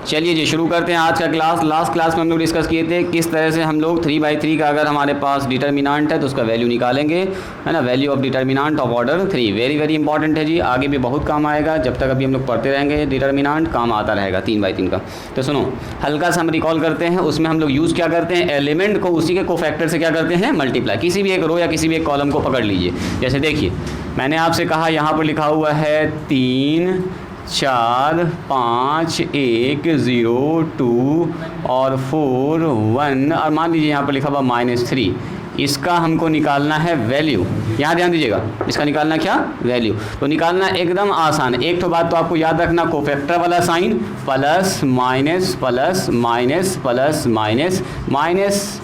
चलिए जी शुरू करते हैं आज का क्लास। लास्ट क्लास में हम लोग डिस्कस किए थे किस तरह से हम लोग 3/3 का अगर हमारे पास डिटर्मिनेंट है तो उसका वैल्यू निकालेंगे, है ना। Value of determinant of order 3 very very important है जी, आगे भी बहुत काम आएगा। जब तक अभी हम लोग पढ़ते रहेंगे डिटर्मिनेंट काम आता रहेगा 3/3 का। तो सुनो हल्का सा हम रिकॉल करते हैं, उसमें हम लोग यूज़ क्या करते हैं, एलिमेंट को उसी के कोफैक्टर से क्या करते हैं, मल्टीप्लाई। किसी भी एक रो या किसी भी एक कॉलम को पकड़ लीजिए। जैसे देखिए मैंने आपसे कहा यहाँ पर लिखा हुआ है 3 4 5 1 0 2 और 4 1 और मान लीजिए यहाँ पर लिखा हुआ -3। इसका हमको निकालना है वैल्यू। यहाँ ध्यान दीजिएगा, इसका निकालना क्या, वैल्यू। तो निकालना एकदम आसान। एक तो बात तो आपको याद रखना, कोफैक्टर वाला sign plus minus plus minus plus minus minus,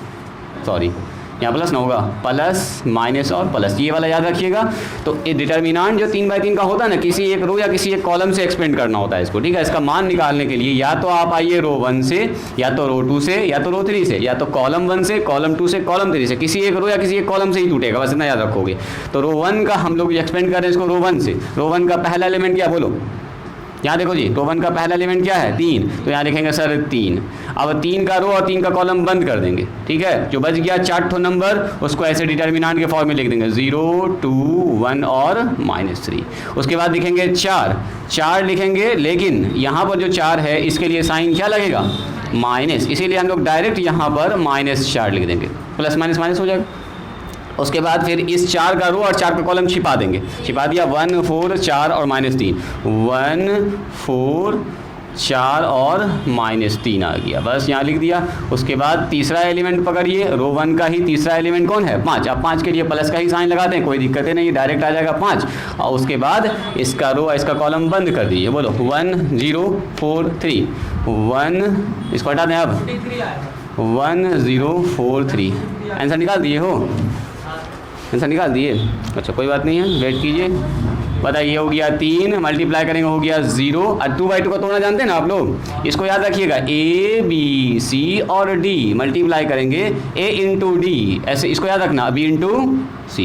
sorry यहाँ प्लस ना होगा, प्लस माइनस और प्लस, ये वाला याद रखिएगा। तो ये डिटर्मिनेंट जो 3/3 का होता है ना, किसी एक रो या किसी एक कॉलम से एक्सपेंड करना होता है इसको, ठीक है। इसका मान निकालने के लिए या तो आप आइए रो 1 से, या तो रो 2 से, या तो रो 3 से, या तो कॉलम 1 से, कॉलम 2 से, कॉलम 3 से, किसी एक रो या किसी एक कॉलम से ही टूटेगा, बस इतना याद रखोगे। तो रो 1 का हम लोग एक्सपेंड कर रहे हैं इसको रो 1 से। रो 1 का पहला एलिमेंट क्या, बोलो। यहाँ देखो जी, रो 1 का पहला एलिमेंट क्या है, 3। तो यहाँ लिखेंगे सर 3। अब 3 का रो और 3 का कॉलम बंद कर देंगे, ठीक है। जो बच गया 4 ठो नंबर, उसको ऐसे डिटर्मिनेंट के फॉर्म में लिख देंगे 0 2 1 और -3। उसके बाद लिखेंगे 4 लिखेंगे, लेकिन यहाँ पर जो 4 है इसके लिए साइन क्या लगेगा, माइनस। इसीलिए हम लोग डायरेक्ट यहाँ पर -4 लिख देंगे, प्लस माइनस माइनस हो जाएगा। उसके बाद फिर इस 4 का रो और 4 का कॉलम छिपा देंगे, छिपा दिया 1 4 4 और -3, 1 4 4 और -3 आ गया, बस यहाँ लिख दिया। उसके बाद तीसरा एलिमेंट पकड़िए, रो 1 का ही तीसरा एलिमेंट कौन है, 5। अब 5 के लिए प्लस का ही साइन लगा दें, कोई दिक्कत नहीं, डायरेक्ट आ जाएगा 5। और उसके बाद इसका रो और इसका कॉलम बंद कर दीजिए, बोलो 1 0 4 3 1, इसको हटा दें अब 1 0 4 3। आंसर निकाल दिए हो, आंसर निकाल दिए, अच्छा कोई बात नहीं है, वेट कीजिए। बताइए हो गया 3, मल्टीप्लाई करेंगे हो गया 0 और 2/2 का तोड़ना जानते हैं ना आप लोग, इसको याद रखिएगा। A B C और D मल्टीप्लाई करेंगे A इंटू D, ऐसे इसको याद रखना, B इंटू C,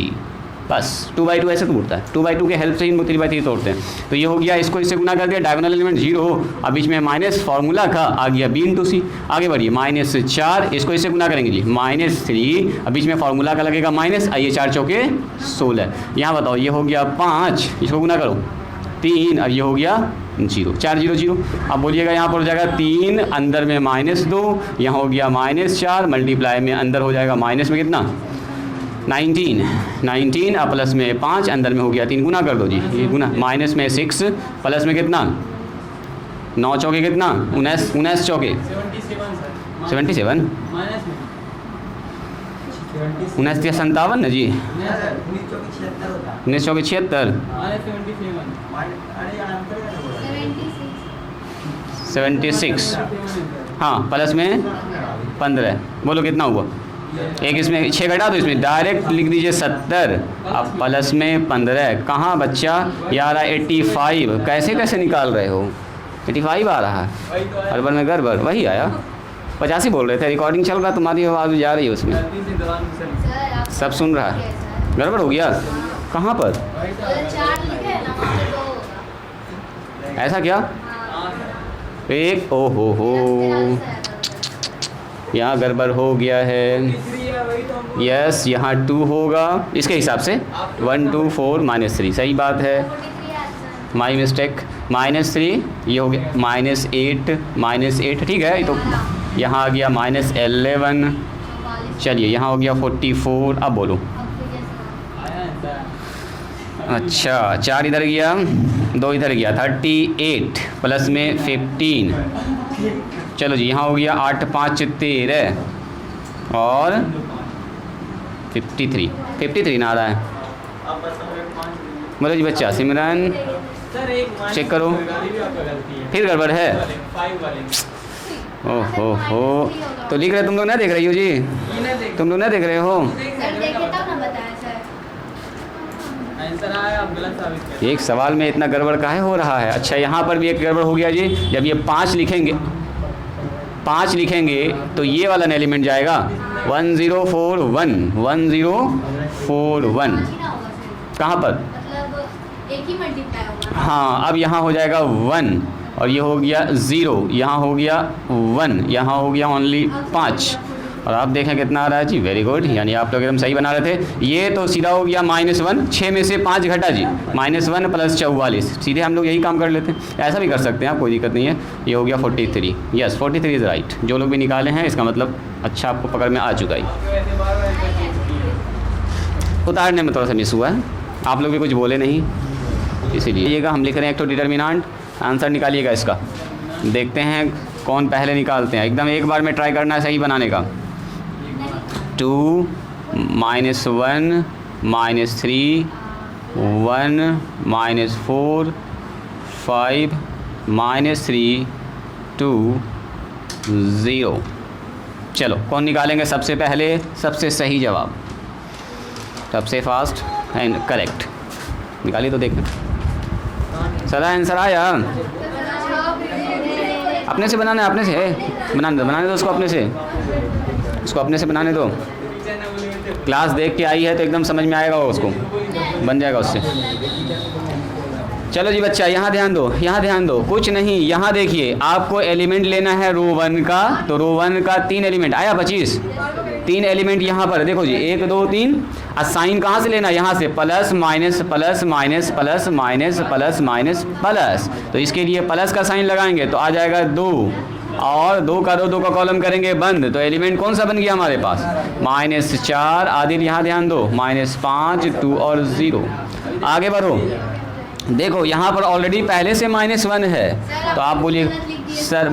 बस 2/2 ऐसे टूटता है। 2/2 के हेल्प से ही 3/3 तोड़ते हैं। तो ये हो गया, इसको इससे गुना कर दिया, डायगोनल एलिमेंट 0 हो, अब बीच में माइनस फार्मूला का आ गया B इंटू सी। आगे बढ़िए, -4 इसको इससे गुना करेंगे जी, -3 अब बीच में फार्मूला का लगेगा माइनस, आइए 4 चौके 16। यहाँ बताओ ये हो गया 5, इसको गुना करो 3 और ये हो गया 0, 4 0 0। अब बोलिएगा यहाँ पर हो जाएगा 3, अंदर में -2, यहाँ हो गया -4, मल्टीप्लाई में अंदर हो जाएगा माइनस में कितना 19 और प्लस में 5, अंदर में हो गया 3, गुना कर दो जी, ये गुना, माइनस में 6 प्लस में कितना 9 चौके कितना 19 चौके 77, 19 57 ना जी, 19 चौके 76, 76, हाँ प्लस में 15, बोलो कितना हुआ। एक इसमें 6 घटा दो, इसमें डायरेक्ट लिख दीजिए 70, अब प्लस में 15, कहाँ बच्चा यार 85, कैसे कैसे निकाल रहे हो, 85 आ रहा है, अरबन में गड़बड़, वही आया 85 बोल रहे थे, रिकॉर्डिंग चल रहा, तुम्हारी आवाज़ जा रही है उसमें, सब सुन रहा है, गड़बड़ हो गया, कहाँ पर ऐसा क्या, एक ओ हो यहाँ गड़बड़ हो गया है, यस यहाँ 2 होगा इसके हिसाब से, 1 2 4 -3, सही बात है, माई मिस्टेक, -3 ये हो गया -8, ठीक है। तो यहाँ आ गया -11, चलिए यहाँ हो गया 44, अब बोलो। अच्छा 4 इधर गया, 2 इधर गया, 38 प्लस में 15, चलो जी यहाँ हो गया 8 5 13 और 53 ना आ रहा है, बोलो जी बच्चा, सिमरन चेक करो, फिर गड़बड़ है, ओहो हो, तो लिख रहे तुम लोग ना देख रही हो जी, तुम लोग ना देख रहे हो, एक सवाल में इतना गड़बड़ काहे हो रहा है। अच्छा यहाँ पर भी एक गड़बड़ हो गया जी, जब ये 5 लिखेंगे तो ये वाला एलिमेंट जाएगा 1041, 1041 कहाँ पर, मतलब एक ही मल्टीप्लाई होगा। हाँ अब यहाँ हो जाएगा 1, और ये हो गया 0, यहाँ हो गया 1, यहाँ हो गया ओनली 5, और आप देखें कितना आ रहा है जी। वेरी गुड, यानी आप लोग एकदम सही बना रहे थे। ये तो सीधा हो गया -1, 6 में से 5 घटा जी, -1 + 44, सीधे हम लोग यही काम कर लेते हैं। ऐसा भी कर सकते हैं आप, कोई दिक्कत नहीं है। ये हो गया 43, यस 43 इज़ राइट। जो लोग भी निकाले हैं इसका मतलब अच्छा आपको पकड़ में आ चुका है। उतारने में थोड़ा सा मिस हुआ है, आप लोग भी कुछ बोले नहीं, इसीलिए हम लिख रहे हैं एक तो डिटर्मिनेंट। आंसर निकालिएगा इसका, देखते हैं कौन पहले निकालते हैं। एकदम एक बार में ट्राई करना है सही बनाने का। 2 -1 -3 1 -4 5 -3 2 0। चलो कौन निकालेंगे सबसे पहले? सबसे सही जवाब, सबसे फास्ट एंड करेक्ट निकालिए तो देखें। सदा आंसर आया? अपने से बनाना है, अपने से बनाने दो उसको, अपने से, उसको अपने से बनाने दो। क्लास देख के आई है तो एकदम समझ में आएगा वो, उसको बन जाएगा उससे। चलो जी बच्चा, यहाँ ध्यान दो, यहाँ ध्यान दो, कुछ नहीं, यहाँ देखिए आपको एलिमेंट लेना है रो 1 का, तो रो 1 का 3 एलिमेंट आया 25, 3 एलिमेंट यहाँ पर देखो जी, 1 2 3। और साइन कहाँ से लेना? यहाँ से, plus minus plus minus plus minus plus minus plus, तो इसके लिए प्लस का साइन लगाएंगे तो आ जाएगा 2, और 2 का 2 का कॉलम करेंगे बंद, तो एलिमेंट कौन सा बन गया हमारे पास? -4। आदिल यहाँ ध्यान दो, -5 2 और 0। आगे बढ़ो, देखो यहाँ पर ऑलरेडी पहले से -1 है, तो आप बोलिए सर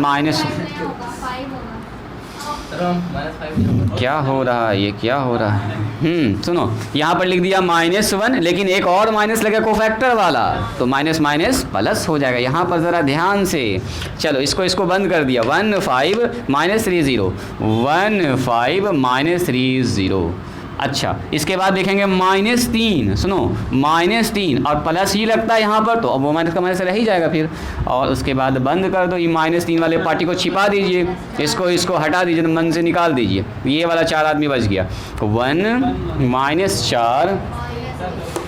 क्या हो रहा है, ये क्या हो रहा है? सुनो, यहाँ पर लिख दिया -1, लेकिन एक और माइनस लगे कोफैक्टर वाला, तो माइनस माइनस प्लस हो जाएगा। यहाँ पर ज़रा ध्यान से, चलो इसको बंद कर दिया। 1 5 -3 0, 1 5 -3 0। अच्छा, इसके बाद देखेंगे -3, सुनो -3 और प्लस ही लगता है यहाँ पर, तो अब वो माइनस का माइनस रह ही जाएगा फिर। और उसके बाद बंद कर दो, ये -3 वाले पार्टी को छिपा दीजिए, इसको हटा दीजिए, तो मन से निकाल दीजिए। ये वाला 4 आदमी बच गया। 1 -4,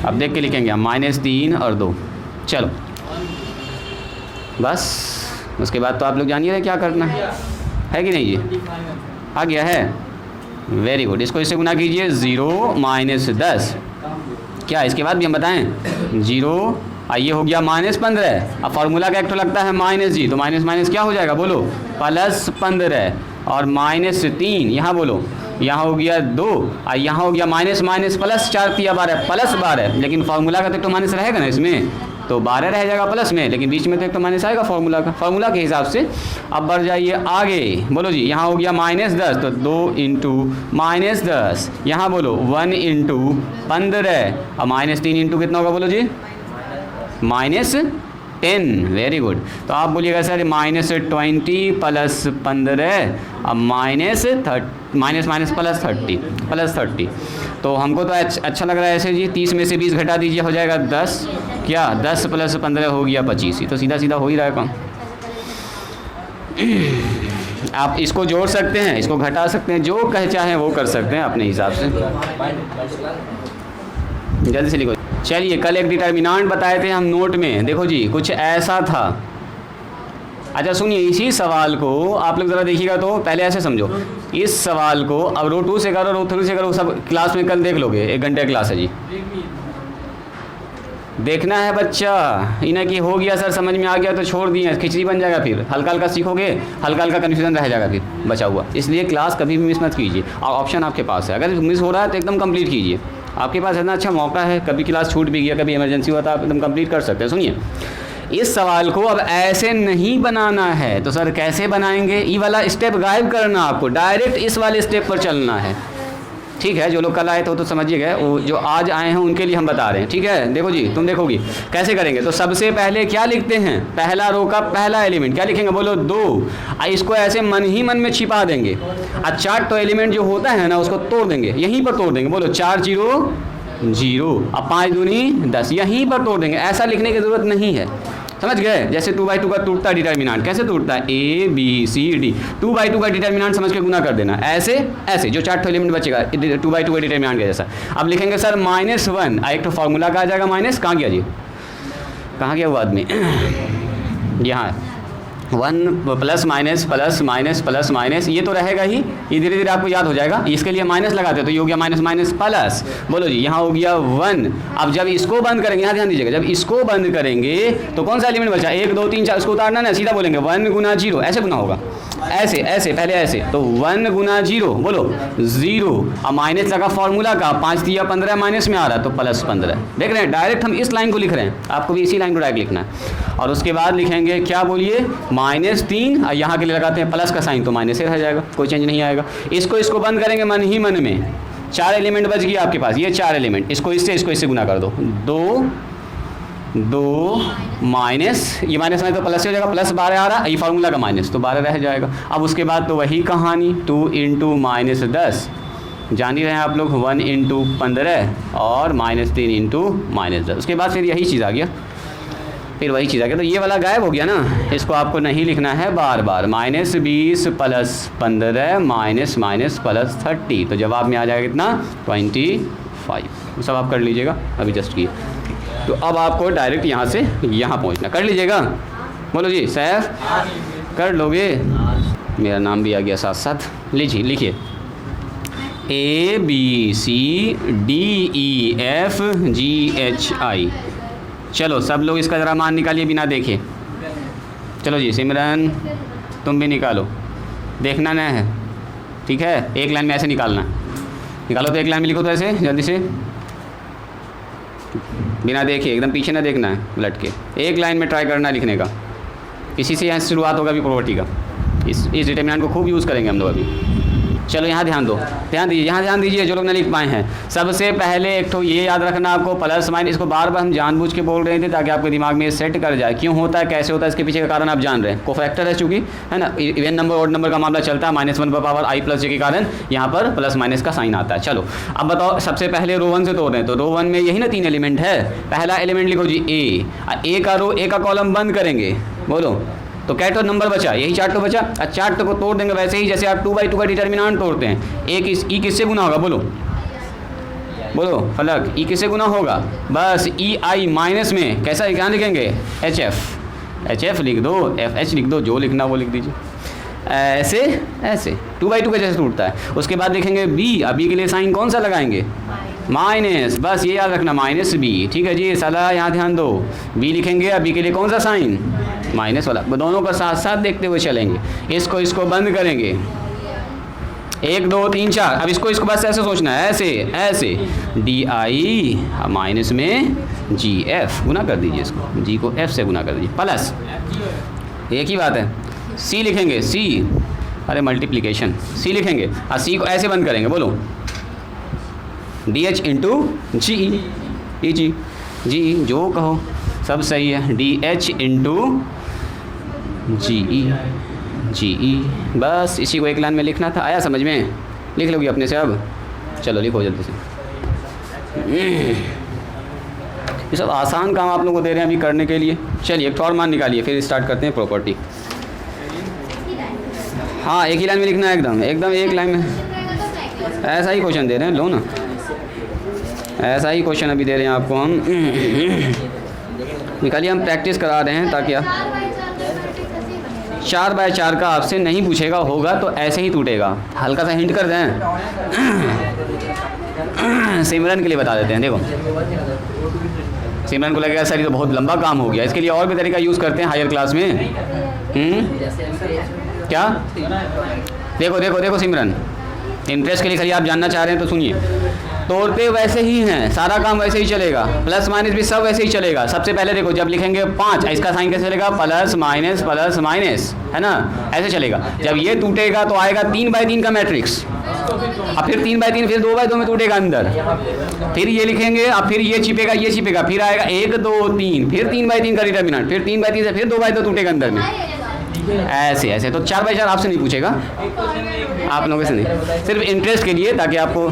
अब देख के लिखेंगे हम -3 और 2। चलो बस, उसके बाद तो आप लोग जानिए क्या करना है कि नहीं? ये आ गया है, वेरी गुड। इसको इससे गुना कीजिए, 0 -10, क्या इसके बाद भी हम बताएं? 0, ये हो गया -15। अब फार्मूला का एक तो लगता है -g, तो माइनस माइनस क्या हो जाएगा बोलो? +15, और -3 यहाँ बोलो, यहाँ हो गया 2, और यहाँ हो गया माइनस माइनस प्लस 4 × 12 +12, लेकिन फार्मूला का तो माइनस रहेगा ना इसमें, तो 12 रह जाएगा प्लस में, लेकिन बीच में तो एक तो माइनस आएगा फार्मूला का, फार्मूला के हिसाब से। अब बढ़ जाइए आगे, बोलो जी, यहाँ हो गया -10, तो 2 × -10, यहाँ बोलो 1 × 15, और -3 × कितना होगा बोलो जी? -10। Very good. तो आप बोलिएगा सर -20 + 15 अब -30 तो हमको तो अच्छा लग रहा है ऐसे जी। 30 में से 20 घटा दीजिए, हो जाएगा 10, क्या 10 + 15 हो गया 25, तो सीधा सीधा हो ही रहा है काम। आप इसको जोड़ सकते हैं, इसको घटा सकते हैं, जो कहे चाहें वो कर सकते हैं अपने हिसाब से। जल्दी से लिखो। चलिए, कल एक डिटर्मिनेंट बताए थे हम नोट में, देखो जी कुछ ऐसा था। अच्छा सुनिए, इसी सवाल को आप लोग ज़रा देखिएगा, तो पहले ऐसे समझो, इस सवाल को अब रो 2 से करो, रो 3 से करो, सब क्लास में कल देख लोगे, 1 घंटे क्लास है जी। देखना है बच्चा, इन्हें कि हो गया सर समझ में आ गया तो छोड़ दिए, खिचड़ी बन जाएगा, फिर हल्का हल्का सीखोगे, हल्का हल्का कन्फ्यूजन रह जाएगा फिर बचा हुआ। इसलिए क्लास कभी भी मिस मत कीजिए, और ऑप्शन आपके पास है, अगर मिस हो रहा है तो एकदम कंप्लीट कीजिए। आपके पास इतना अच्छा मौका है, कभी क्लास छूट भी गया, कभी इमरजेंसी हुआ तो आप एकदम कंप्लीट कर सकते हैं। सुनिए, इस सवाल को अब ऐसे नहीं बनाना है, तो सर कैसे बनाएंगे? ये वाला स्टेप गायब करना, आपको डायरेक्ट इस वाले स्टेप पर चलना है। ठीक है, जो लोग कल आए थे वो तो समझिए गए, वो जो आज आए हैं उनके लिए हम बता रहे हैं। ठीक है, देखो जी, तुम देखोगी कैसे करेंगे। तो सबसे पहले क्या लिखते हैं? पहला रो का पहला एलिमेंट क्या लिखेंगे बोलो? 2। इसको ऐसे मन ही मन में छिपा देंगे, और 4 तो एलिमेंट जो होता है ना उसको तोड़ देंगे, यहीं पर तोड़ देंगे। बोलो 4 0 0, अब 5 दूनी 10, यहीं पर तोड़ देंगे। ऐसा लिखने की ज़रूरत नहीं है, समझ गए? जैसे 2/2 का टूटता डिटर्मिनेंट कैसे टूटता है? A B C D, 2/2 का डिटर्मिनेंट समझ के गुना कर देना, ऐसे ऐसे, जो 4 एलिमेंट बचेगा 2/2 का डिटर्मिनेंट के जैसा। अब लिखेंगे सर -1, एक तो फार्मूला का आ जाएगा माइनस, कहाँ गया जी, कहाँ गया वो आदमी? यहाँ 1 plus minus plus minus plus minus, ये तो रहेगा ही, ये धीरे धीरे आपको याद हो जाएगा। इसके लिए माइनस लगाते तो ये हो गया माइनस माइनस प्लस, बोलो जी यहाँ हो गया 1। अब जब इसको बंद करेंगे, यहाँ ध्यान दीजिएगा, जब इसको बंद करेंगे तो कौन सा एलिमेंट बचा, 1 2 3 4, उसको उतारना ना, सीधा बोलेंगे 1 गुना 0, ऐसे गुना होगा, ऐसे ऐसे पहले ऐसे, तो 1 गुना 0 बोलो 0। अब माइनस लगा फॉर्मूला का, 5 दिया 15 माइनस में आ रहा तो प्लस 15। देख रहे हैं डायरेक्ट हम इस लाइन को लिख रहे हैं, आपको भी इसी लाइन को डायरेक्ट लिखना है। और उसके बाद लिखेंगे क्या बोलिए, -3, और यहाँ के लिए लगाते हैं प्लस का साइन तो माइनस ही रह जाएगा, कोई चेंज नहीं आएगा। इसको बंद करेंगे मन ही मन में, 4 एलिमेंट बच गया आपके पास, ये 4 एलिमेंट, इसको इससे गुना कर दो, 2 माइनस, ये माइनस तो प्लस हो जाएगा, प्लस 12 आ रहा, ये फार्मूला का माइनस तो 12 रह जाएगा। अब उसके बाद तो वही कहानी, 2 × -10, जान ही रहे हैं आप लोग, 1 × 15 और -3 × -10। उसके बाद फिर यही चीज़ आ गया, फिर वही चीज़ आ गया, तो ये वाला गायब हो गया ना, इसको आपको नहीं लिखना है बार बार। -20 + 15 माइनस प्लस 30, तो जवाब में आ जाएगा कितना, 25। सब आप कर लीजिएगा, अभी जस्ट किए। तो अब आपको डायरेक्ट यहाँ से यहाँ पहुँचना, कर लीजिएगा, बोलो जी सैफ कर लोगे, मेरा नाम भी आ गया साथ साथ, लीजिए लिखिए ABCDEFGHI। चलो सब लोग इसका ज़रा मान निकालिए बिना देखे, चलो जी सिमरन तुम भी निकालो, देखना नहीं है, ठीक है, एक लाइन में ऐसे निकालना, निकालो तो एक लाइन में लिखो, तो ऐसे जल्दी से बिना देखे, एकदम पीछे ना देखना है उलट के, एक लाइन में ट्राई करना लिखने का। इसी से यहाँ शुरुआत होगा अभी प्रॉपर्टी का, इस डिटरमिनेंट को खूब यूज़ करेंगे हम लोग अभी। चलो यहाँ ध्यान दो, ध्यान दीजिए, यहाँ ध्यान दीजिए जो लोग ना लिख पाए हैं। सबसे पहले एक तो ये याद रखना आपको, प्लस माइनस, इसको बार बार हम जानबूझ के बोल रहे थे ताकि आपके दिमाग में सेट कर जाए, क्यों होता है कैसे होता है, इसके पीछे का कारण आप जान रहे हैं। कोफैक्टर है चूँकि, है ना, इवन नंबर ऑड नंबर का मामला चलता है, -1 पर पावर i + j के कारण यहाँ पर प्लस माइनस का साइन आता है। चलो अब बताओ, सबसे पहले रो 1 से तोड़ रहे हैं, तो रो 1 में यही ना 3 एलिमेंट है, पहला एलिमेंट लिखो जी ए का रो, ए का कॉलम बंद करेंगे, बोलो तो क्या तो नंबर बचा, यही 4 तो बचा। 4 तो को तोड़ देंगे वैसे ही जैसे आप 2/2 का डिटरमिनेंट तोड़ते हैं। ई किससे गुना होगा, बोलो बोलो फलक, ई किससे गुना होगा, बस EI माइनस में कैसा क्या लिखेंगे, HF लिख दो, FH लिख दो, जो लिखना वो लिख दीजिए, ऐसे ऐसे 2/2 का जैसे टूटता है। उसके बाद देखेंगे बी, अभी के लिए साइन कौन सा लगाएंगे, माइनस, बस ये याद रखना -B, ठीक है जी, साला यहाँ ध्यान दो, बी लिखेंगे, अभी के लिए कौन सा साइन, माइनस वाला, दोनों का साथ साथ देखते हुए चलेंगे। इसको बंद करेंगे, 1 2 3 4, अब इसको बस ऐसे सोचना है, ऐसे DI माइनस में GF, गुना कर दीजिए, इसको G को F से गुना कर दीजिए, प्लस, एक ही बात है। C लिखेंगे, C, अरे मल्टीप्लिकेशन, C लिखेंगे और C को ऐसे बंद करेंगे, बोलो DH × GE, जो कहो सब सही है, DH × GE, बस इसी को एक लाइन में लिखना था। आया समझ में, लिख लोगे अपने से अब, चलो लिखो जल्दी से। ये सब आसान काम आप लोगों को दे रहे हैं अभी करने के लिए। चलिए एक और मान निकालिए, फिर स्टार्ट करते हैं प्रॉपर्टी। हाँ एक ही लाइन में लिखना है, एकदम एक लाइन में, ऐसा ही क्वेश्चन दे रहे हैं, लो ना, ऐसा ही क्वेश्चन अभी दे रहे हैं आपको हम, निकालिए, हम प्रैक्टिस करा रहे हैं ताकि आप 4/4 का आपसे नहीं पूछेगा, होगा तो ऐसे ही टूटेगा। हल्का सा हिंट कर दें, सिमरन के लिए बता देते हैं। देखो सिमरन को लगेगा सर ये तो बहुत लंबा काम हो गया, इसके लिए और भी तरीका यूज़ करते हैं हायर क्लास में। क्या, देखो सिमरन, इंटरेस्ट के लिए खाली आप जानना चाह रहे हैं तो सुनिए, तोड़ते वैसे ही हैं, सारा काम वैसे ही चलेगा, प्लस माइनस भी सब वैसे ही चलेगा। सबसे पहले देखो जब लिखेंगे 5, इसका साइन कैसे चलेगा, प्लस माइनस, है ना, ऐसे चलेगा। जब ये टूटेगा तो आएगा 3/3 का मैट्रिक्स, अब फिर 3/3, फिर 2/2 में टूटेगा अंदर, फिर ये लिखेंगे, अब फिर ये छिपेगा, फिर आएगा 1 2 3, फिर 3/3 का डिटरमिनेंट, फिर 3/3 से फिर 2/2 टूटेगा अंदर में, ऐसे। तो 4/4 आपसे नहीं पूछेगा, आप लोगों से नहीं, सिर्फ इंटरेस्ट के लिए, ताकि आपको,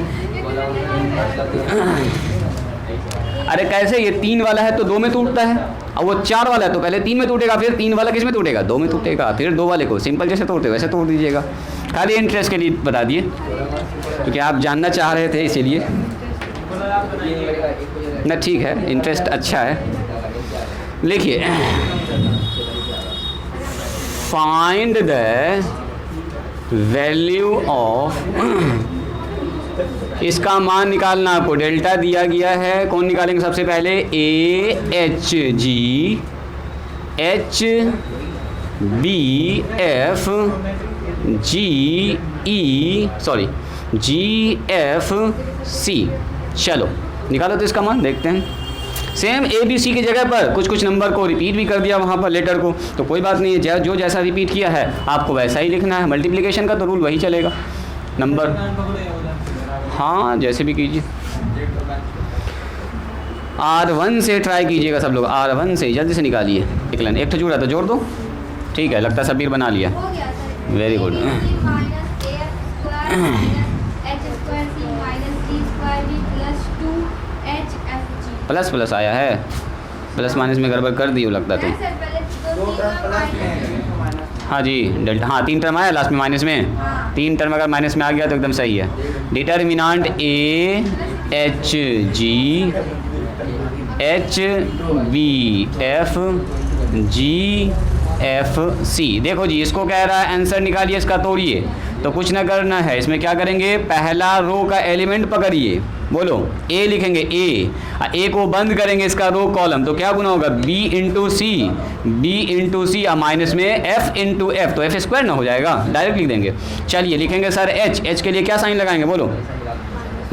अरे कैसे, ये 3 वाला है तो 2 में टूटता है, और वो 4 वाला है तो पहले 3 में टूटेगा, फिर 3 वाला किस में टूटेगा, 2 में टूटेगा, फिर 2 वाले को सिंपल जैसे तोड़ते वैसे तोड़ दीजिएगा। खाली इंटरेस्ट के लिए बता दिए, क्योंकि आप जानना चाह रहे थे इसीलिए ना, ठीक है, इंटरेस्ट अच्छा है। लिखिए फाइंड द वैल्यू ऑफ, इसका मान निकालना आपको, डेल्टा दिया गया है, कौन निकालेंगे सबसे पहले, A H G H B F G E sorry G F C. चलो निकालो तो इसका मान देखते हैं। सेम ए बी सी की जगह पर कुछ कुछ नंबर को रिपीट भी कर दिया वहाँ पर लेटर को, तो कोई बात नहीं है, जो जैसा रिपीट किया है आपको वैसा ही लिखना है। मल्टीप्लिकेशन का तो रूल वही चलेगा, नंबर, हाँ जैसे भी कीजिए। R1 से ट्राई कीजिएगा सब लोग, R1 से जल्दी से निकालिए। एक लाइन एक तो जुड़ा तो जोड़ दो, ठीक है, लगता है सबीर बना लिया, वेरी गुड। प्लस प्लस आया है, प्लस माइनस में गड़बड़ कर दी हो लगता तो। हाँ जी डेल्टा, हाँ 3 टर्म आया लास्ट में माइनस में, 3 टर्म अगर माइनस में आ गया तो एकदम सही है। Determinant A H G H B F G F C. देखो जी इसको कह रहा है आंसर निकालिए, इसका तोड़िए, तो कुछ ना करना है, इसमें क्या करेंगे, पहला रो का एलिमेंट पकड़िए, बोलो ए लिखेंगे, ए को बंद करेंगे, इसका रो कॉलम, तो क्या गुना होगा, बी इंटू सी माइनस में एफ इंटू एफ, तो एफ स्क्वायर ना हो जाएगा, डायरेक्ट लिख देंगे। चलिए लिखेंगे सर एच के लिए क्या साइन लगाएंगे, बोलो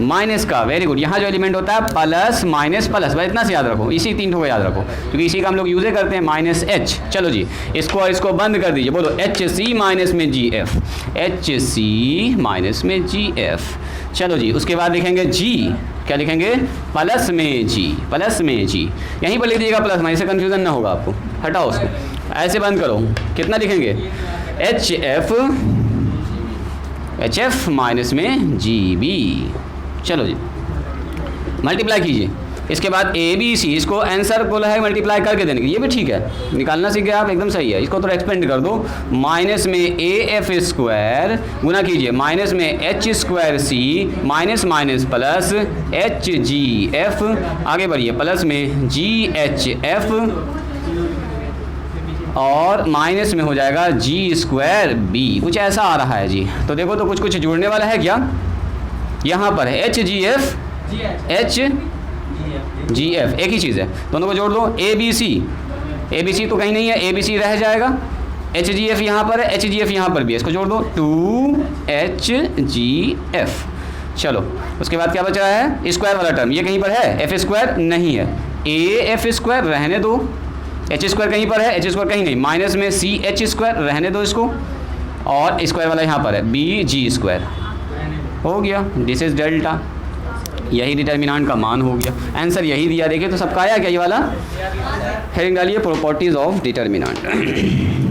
माइनस का, वेरी गुड। यहाँ जो एलिमेंट होता है प्लस माइनस प्लस, भाई इतना से याद रखो, इसी 3 को याद रखो क्योंकि इसी का हम लोग यूज़ करते हैं, माइनस एच। चलो जी इसको बंद कर दीजिए, बोलो एच सी माइनस में जी एफ, एच सी माइनस में जी एफ। चलो जी उसके बाद लिखेंगे जी, क्या लिखेंगे, प्लस में जी, यहीं पर लिख दीजिएगा प्लस माइनस, से कन्फ्यूज़न ना होगा आपको, हटाओ उसको, ऐसे बंद करो। कितना लिखेंगे, एच एफ माइनस में जी बी। चलो जी मल्टीप्लाई कीजिए, इसके बाद ए बी सी, इसको आंसर बोला है मल्टीप्लाई करके देने के, ये भी ठीक है, निकालना सीख गए आप, एकदम सही है। इसको थोड़ा एक्सपेंड कर दो, माइनस में ए एफ स्क्वायर गुना कीजिए, माइनस में H square C minus minus plus H G F, आगे बढ़िए, प्लस में जी एच एफ और माइनस में हो जाएगा जी स्क्वायर बी, कुछ ऐसा आ रहा है जी। तो देखो तो कुछ जुड़ने वाला है क्या, यहाँ पर है एच जी एफ एक ही चीज़ है, दोनों को जोड़ लो। ए बी सी तो कहीं नहीं है, ए बी सी रह जाएगा, एच जी एफ यहाँ पर है, एच जी एफ यहाँ पर भी है, इसको जोड़ दो 2HGF। चलो उसके बाद क्या बच रहा है, स्क्वायर वाला टर्म, ये कहीं पर है, एफ स्क्वायर नहीं है, ए एफ स्क्वायर रहने दो, एच स्क्वायर कहीं पर है, एच स्क्वायर कहीं नहीं, माइनस में सी एच स्क्वायर रहने दो इसको, और स्क्वायर वाला यहाँ पर है बी जी स्क्वायर, हो गया, दिस इज डेल्टा, यही डिटर्मिनेंट का मान हो गया, आंसर यही दिया। देखिए तो सबका आया क्या ये वाला, हेडिंग डालिए प्रॉपर्टीज़ ऑफ डिटर्मिनेंट।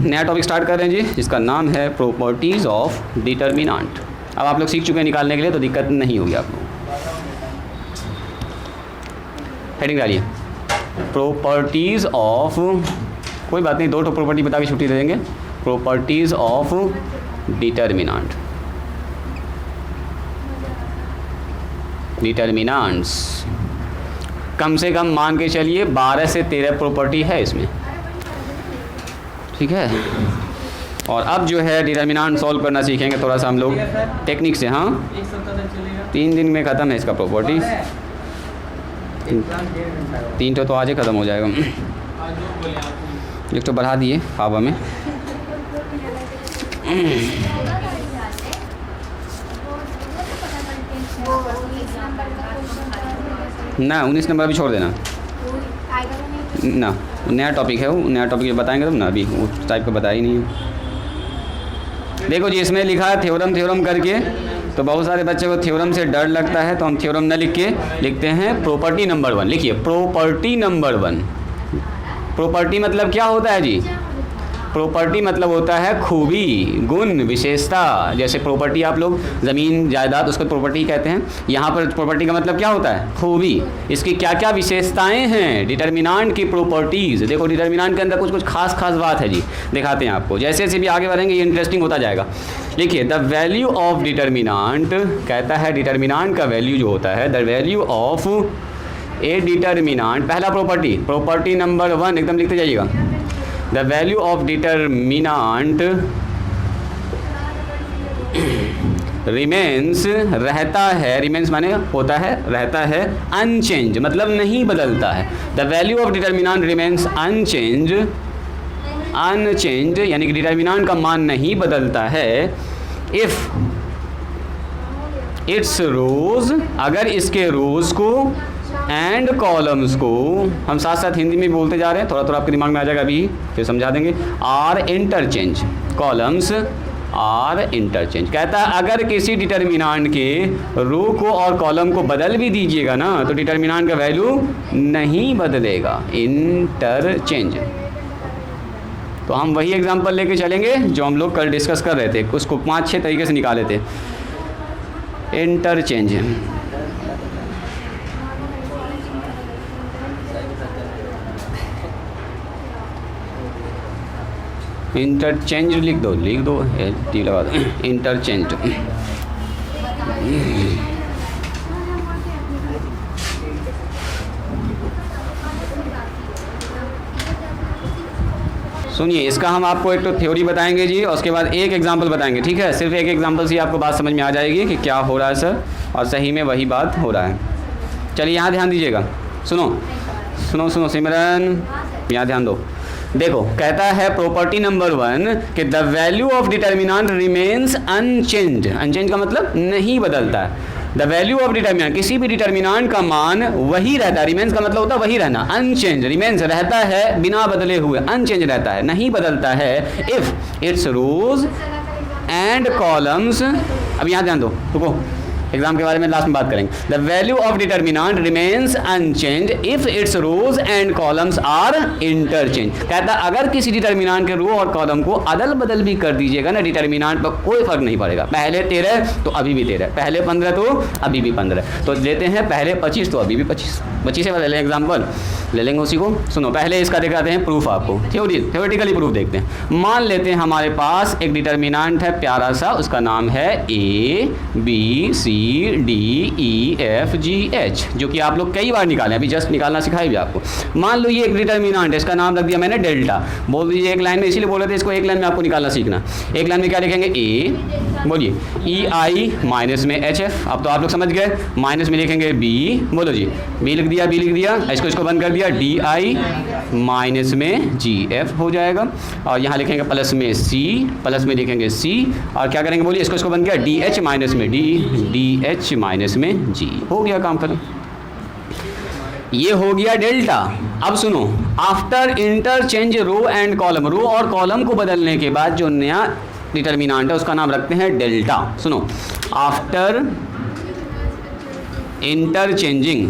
नया टॉपिक स्टार्ट कर रहे हैं जी, जिसका नाम है प्रॉपर्टीज़ ऑफ डिटर्मिनेंट। अब आप लोग सीख चुके हैं निकालने के लिए, तो दिक्कत नहीं होगी आपको। हेडिंग डालिए प्रॉपर्टीज़ ऑफ, कोई बात नहीं, 2 प्रॉपर्टी बता के छुट्टी दे देंगे, प्रॉपर्टीज़ ऑफ डिटर्मिनेंट, डिटर्मिनेंट्स कम से कम मान के चलिए 12 से 13 प्रॉपर्टी है इसमें, ठीक है। और अब जो है डिटर्मिनेंट सॉल्व करना सीखेंगे थोड़ा सा हम लोग टेक्निक से। हाँ 3 दिन में ख़त्म है इसका प्रॉपर्टी, 3 तो आज ही ख़त्म हो जाएगा। एक तो बढ़ा दिए फावा में, ना 19 नंबर भी छोड़ देना ना, नया टॉपिक है वो, नया टॉपिक बताएंगे तब ना, अभी उस टाइप का बताया ही नहीं है। देखो जी इसमें लिखा है थ्योरम करके, तो बहुत सारे बच्चे को थ्योरम से डर लगता है, तो हम थ्योरम न लिख के लिखते हैं प्रॉपर्टी नंबर 1। लिखिए प्रॉपर्टी नंबर 1। प्रॉपर्टी मतलब क्या होता है जी, प्रॉपर्टी मतलब होता है खूबी, गुण, विशेषता। जैसे प्रॉपर्टी आप लोग ज़मीन जायदाद, उसको प्रॉपर्टी कहते हैं। यहाँ पर प्रॉपर्टी का मतलब क्या होता है, खूबी, इसकी क्या क्या विशेषताएं हैं, डिटर्मिनेंट की प्रॉपर्टीज़। देखो डिटर्मिनेंट के अंदर कुछ खास बात है जी, दिखाते हैं आपको। जैसे जैसे भी आगे बढ़ेंगे ये इंटरेस्टिंग होता जाएगा। देखिए द वैल्यू ऑफ डिटर्मिनेंट कहता है, डिटर्मिनेंट का वैल्यू जो होता है, the value of A determinant, पहला प्रॉपर्टी नंबर 1 एकदम लिखते जाइएगा। The value of determinant remains रहता है, रिमेन्स माने होता है, रहता है, अनचेंज मतलब नहीं बदलता है। The value of determinant remains unchange, unchange यानी कि डिटरमिनेंट का मान नहीं बदलता है इफ़ इट्स रोज, अगर इसके रोज को एंड कॉलम्स को, हम साथ साथ हिंदी में बोलते जा रहे हैं, थोड़ा थोड़ा आपके दिमाग में आ जाएगा, अभी फिर समझा देंगे। Are interchange, columns are interchange. कहता है अगर किसी डिटरमिनेंट के रो को और कॉलम को बदल भी दीजिएगा ना तो डिटरमिनेंट का वैल्यू नहीं बदलेगा, इंटरचेंज। तो हम वही एग्जांपल लेके चलेंगे जो हम लोग कल डिस्कस कर रहे थे, उसको 5-6 तरीके से निकाले थे। इंटरचेंज, इंटरचेंज लिख दो टी लगा दो, इंटरचेंज। सुनिए, इसका हम आपको एक तो थ्योरी बताएंगे जी, और उसके बाद एक एग्जांपल बताएंगे, ठीक है। सिर्फ एक एग्जांपल से आपको बात समझ में आ जाएगी कि क्या हो रहा है सर, और सही में वही बात हो रहा है। चलिए यहाँ ध्यान दीजिएगा, सुनो सिमरन, यहाँ ध्यान दो। देखो, कहता है प्रॉपर्टी नंबर 1 कि the value of determinant remains unchange. Unchange का मतलब नहीं बदलता है। द वैल्यू ऑफ डिटरमिनेंट, किसी भी डिटरमिनेंट का मान वही रहता है। रिमेन्स का मतलब होता है वही रहना, अनचेंज। रिमेन्स रहता है बिना बदले हुए, अनचेंज रहता है, नहीं बदलता है। If its rows and columns, अब यहाँ ध्यान दो, रुको, एग्जाम के बारे में लास्ट में बात करेंगे। The value of determinant remains unchange if its rows and columns are interchange. कहता है अगर किसी डिटरमिनेंट के रो और कॉलम को अदल बदल भी कर दीजिएगा ना, डिटरमिनेंट पर कोई फर्क नहीं पड़ेगा। पहले 13 तो अभी भी 13, पहले 15 तो अभी भी 15, तो लेते हैं पहले 25 तो अभी भी 25 से ले लें, एग्जाम्पल ले लेंगे उसी को। सुनो, पहले इसका दिखाते हैं प्रूफ आपको, थ्योरेटिकली प्रूफ देखते हैं। मान लेते हैं हमारे पास एक डिटरमिनेंट है प्यारा सा, उसका नाम है ABCDEFGH, जो कि आप लोग कई बार निकालें, अभी जस्ट निकालना सिखाई भी आपको। मान लो ये एक डिटरमिनेंट है, इसका नाम रख दिया मैंने डेल्टा। बोल दीजिए एक लाइन में, इसीलिए बोले थे इसको एक लाइन में आपको निकालना सीखना। एक लाइन में क्या लिखेंगे, A, बोलिए EI माइनस में HF, अब तो आप लोग समझ गए। माइनस में लिखेंगे B, बोलो जी, B लिख दिया, इसको बंद कर दिया, DI माइनस में GF हो जाएगा। और यहाँ लिखेंगे प्लस में C, प्लस में लिखेंगे C, और क्या करेंगे बोलिए, इसको बंद किया, DH माइनस में DH माइनस में G। हो गया काम खत्म, ये हो गया डेल्टा। अब सुनो, after interchange row and column, row और कॉलम को बदलने के बाद जो नया डिटरमिनेंट है उसका नाम रखते हैं डेल्टा। सुनो, after interchanging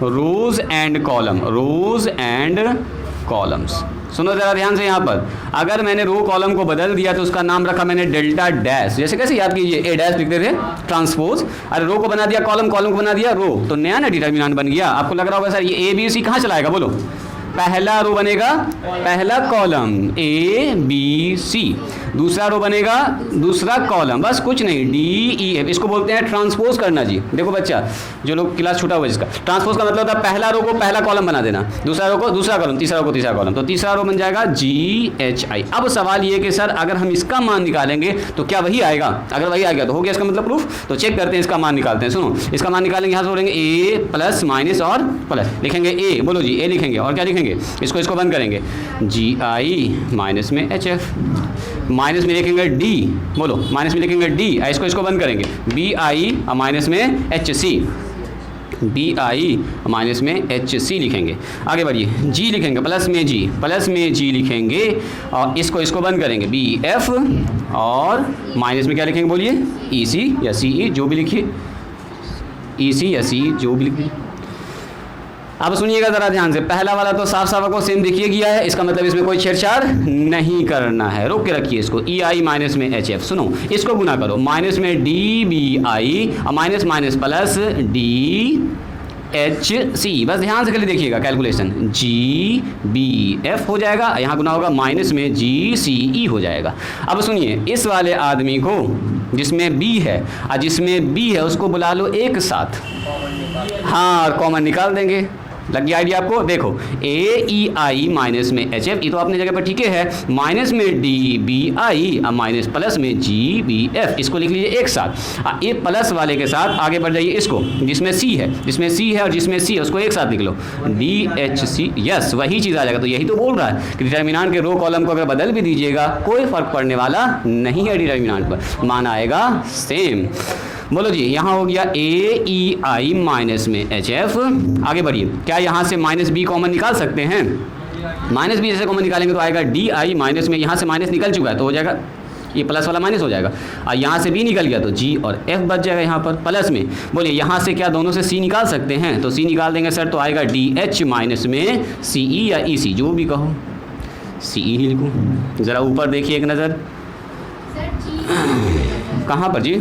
rows and columns. सुनो जरा ध्यान से, यहाँ पर अगर मैंने रो कॉलम को बदल दिया तो उसका नाम रखा मैंने डेल्टा डैश। जैसे कैसे याद कीजिए, ए डैश लिखते थे ट्रांसपोज, अरे रो को बना दिया कॉलम, कॉलम को बना दिया रो, तो नया ना डिटरमिनेंट बन गया। आपको लग रहा होगा सर ये ABC कहाँ चलाएगा, बोलो, पहला रो बनेगा पहला कॉलम ABC, दूसरा रो बनेगा दूसरा कॉलम, बस कुछ नहीं, DEF। इसको बोलते हैं ट्रांसपोज करना जी। देखो बच्चा, जो लोग क्लास छूटा हुआ जिसका, ट्रांसपोज का मतलब होता है पहला रो को पहला कॉलम बना देना, दूसरा रो को दूसरा कॉलम, तीसरा रो को तीसरा कॉलम, तो तीसरा रो बन जाएगा GHI। अब सवाल ये कि सर अगर हम इसका मान निकालेंगे तो क्या वही आएगा? अगर वही आएगा तो हो गया इसका मतलब प्रूफ। तो चेक करते हैं, इसका मान निकालते हैं। सुनो, इसका मान निकालेंगे, यहाँ से बोलेंगे A प्लस माइनस और प्लस, लिखेंगे A, बोलो जी A लिखेंगे, और क्या लिखेंगे, इसको बंद करेंगे, GI माइनस में HF, माइनस में लिखेंगे D, बोलो माइनस में लिखेंगे D, इसको बंद करेंगे, BI माइनस में HC, BI माइनस में HC लिखेंगे। आगे बढ़िए, G लिखेंगे, प्लस में G लिखेंगे, और इसको बंद करेंगे, BF, और माइनस में क्या लिखेंगे बोलिए, EC या CE, जो भी लिखिए, EC या CE जो भी लिखिए। अब सुनिएगा ज़रा ध्यान से, पहला वाला तो साफ आपको सेम दिखिए गया है, इसका मतलब इसमें कोई छेड़छाड़ नहीं करना है। रोक के रखिए इसको, EI माइनस में HF। सुनो, इसको गुना करो, माइनस में DBI और माइनस माइनस प्लस DHC, बस ध्यान से खाली देखिएगा कैलकुलेशन, GBF हो जाएगा, यहाँ गुना होगा, माइनस में GCE हो जाएगा। अब सुनिए, इस वाले आदमी को जिसमें B है और जिसमें B है उसको बुला लो एक साथ, हाँ, और कॉमन निकाल देंगे। लग गया आइडिया आपको? देखो AEI माइनस में HF, ये तो अपनी जगह पर ठीक है, माइनस में DBI, अब माइनस प्लस में GBF, इसको लिख लीजिए एक साथ। ये प्लस वाले के साथ आगे बढ़ जाइए, इसको जिसमें C है, जिसमें C है और जिसमें C है उसको एक साथ लिख लो, DHC। यस, वही चीज़ आ जाएगा। तो यही तो बोल रहा है कि डिटर्मिनेंट के रो कॉलम को अगर बदल भी दीजिएगा कोई फर्क पड़ने वाला नहीं है, डिटर्मिनेंट पर मान आएगा सेम। बोलो जी, यहाँ हो गया AEI माइनस में HF। आगे बढ़िए, क्या यहाँ से माइनस B कॉमन निकाल सकते हैं? माइनस B जैसे कॉमन निकालेंगे तो आएगा DI माइनस में, यहाँ से माइनस निकल चुका है तो हो जाएगा ये प्लस वाला माइनस हो जाएगा, और यहाँ से B निकल गया तो G और F बच जाएगा यहाँ पर प्लस में। बोलिए यहाँ से क्या दोनों से C निकाल सकते हैं? तो C निकाल देंगे सर तो आएगा DH माइनस में CE या EC, जो भी कहो, CE ही लिखूँ। ज़रा ऊपर देखिए एक नज़र, कहाँ पर जी?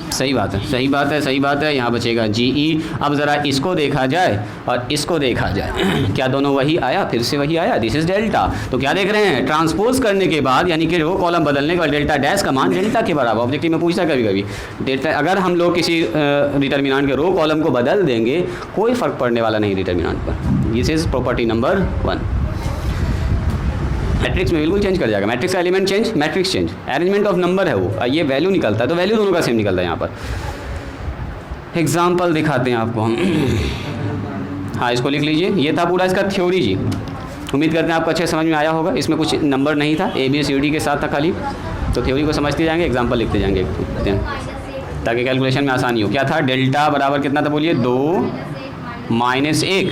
सही बात है, सही बात है, सही बात है, यहाँ बचेगा GE। अब ज़रा इसको देखा जाए और इसको देखा जाए, क्या दोनों वही आया? फिर से वही आया, दिस इज़ डेल्टा। तो क्या देख रहे हैं? ट्रांसपोज करने के बाद यानी कि रो कॉलम बदलने के बाद डेल्टा डैश का मान डेल्टा के बराबर। ऑब्जेक्टिव में पूछता कभी कभी डेल्टा, अगर हम लोग किसी डिटर्मिनेंट के रो कॉलम को बदल देंगे कोई फ़र्क पड़ने वाला नहीं डिटर्मिनेंट पर। This is property number 1। Matrix में बिल्कुल चेंज कर जाएगा, मैट्रिक्स का element change, matrix change, arrangement of number है वो, ये वैल्यू निकलता है तो वैल्यू दोनों का सेम निकलता है। यहाँ पर एग्जांपल दिखाते हैं आपको हम। हाँ, इसको लिख लीजिए, ये था पूरा इसका थ्योरी जी। उम्मीद करते हैं आपको अच्छे समझ में आया होगा। इसमें कुछ नंबर नहीं था, ABCD के साथ था खाली, तो थ्योरी को समझते जाएंगे, एग्जाम्पल लिखते जाएंगे ताकि कैलकुलेशन में आसानी हो। क्या था? डेल्टा बराबर कितना था बोलिए? 2 माइनस 1,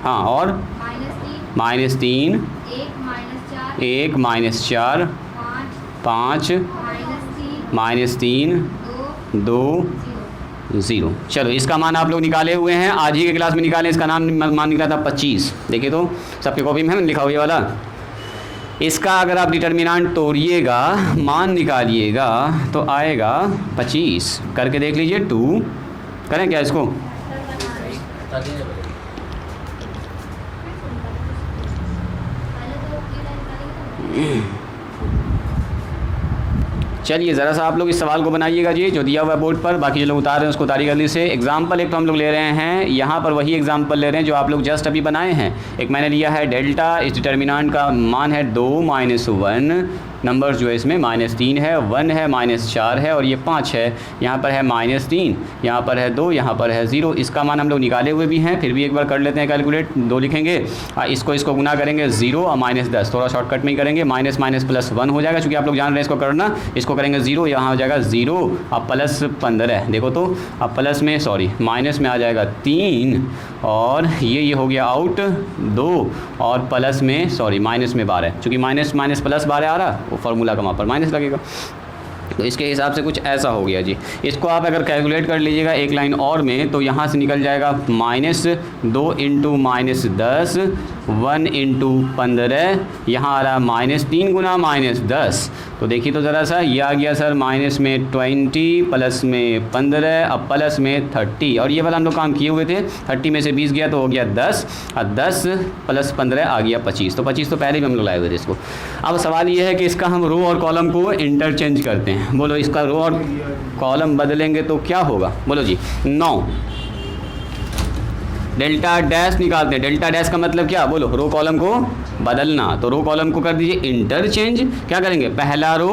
हाँ, और -3, 1 माइनस 4, 5 -3, 2 0। चलो इसका मान आप लोग निकाले हुए हैं, आज ही के क्लास में निकालें। इसका मान निकला था 25। देखिए तो सबके कॉपी में है लिखा हुआ ये वाला। इसका अगर आप डिटर्मिनेंट तोड़िएगा, मान निकालिएगा तो आएगा 25। करके देख लीजिए। 2 करें क्या इसको? चलिए ज़रा सा आप लोग इस सवाल को बनाइएगा जी, जो दिया हुआ है बोर्ड पर। बाकी जो लोग उतार रहे हैं उसको उतारी जल्दी से। एग्जाम्पल एक तो हम लोग ले रहे हैं, यहाँ पर वही एग्जाम्पल ले रहे हैं जो आप लोग जस्ट अभी बनाए हैं। एक मैंने लिया है डेल्टा, इस डिटर्मिनेंट का मान है 2 माइनस 1, नंबर्स जो है इसमें -3 है, 1 है, -4 है और ये 5 है। यहाँ पर है -3, यहाँ पर है 2, यहाँ पर है 0। इसका मान हम लोग निकाले हुए भी हैं, फिर भी एक बार कर लेते हैं कैलकुलेट। 2 लिखेंगे, इसको गुना करेंगे 0 और -10, थोड़ा शॉर्टकट में ही करेंगे। माइनस माइनस प्लस 1 हो जाएगा, चूँकि आप लोग जान रहे हैं इसको करना। इसको करेंगे 0, यहाँ हो जाएगा 0 अब प्लस 15। देखो तो अब प्लस में माइनस में आ जाएगा 3 और ये हो गया आउट 2 और प्लस में माइनस में 12, चूँकि माइनस माइनस प्लस 12 आ रहा, वो फार्मूला का वहाँ पर माइनस लगेगा। तो इसके हिसाब से कुछ ऐसा हो गया जी। इसको आप अगर कैलकुलेट कर लीजिएगा एक लाइन और में तो यहाँ से निकल जाएगा -2 इंटू -10, 1 इंटू 15, यहाँ आ रहा -3 गुना -10। तो देखिए तो ज़रा सा, ये आ गया सर माइनस में 20 प्लस में 15 अब प्लस में 30, और ये वाला हम लोग काम किए हुए थे। 30 में से 20 गया तो हो गया 10 और 10 प्लस 15 आ गया 25। तो 25 तो पहले भी हम लोग लाए हुए थे इसको। अब सवाल ये है कि इसका हम रो और कॉलम को इंटरचेंज करते हैं। बोलो इसका रो और कॉलम बदलेंगे तो क्या होगा? बोलो जी। 9 डेल्टा डैश निकालते हैं। डेल्टा डैश का मतलब क्या? बोलो रो कॉलम को बदलना। तो रो कॉलम को कर दीजिए इंटरचेंज। क्या करेंगे? पहला रो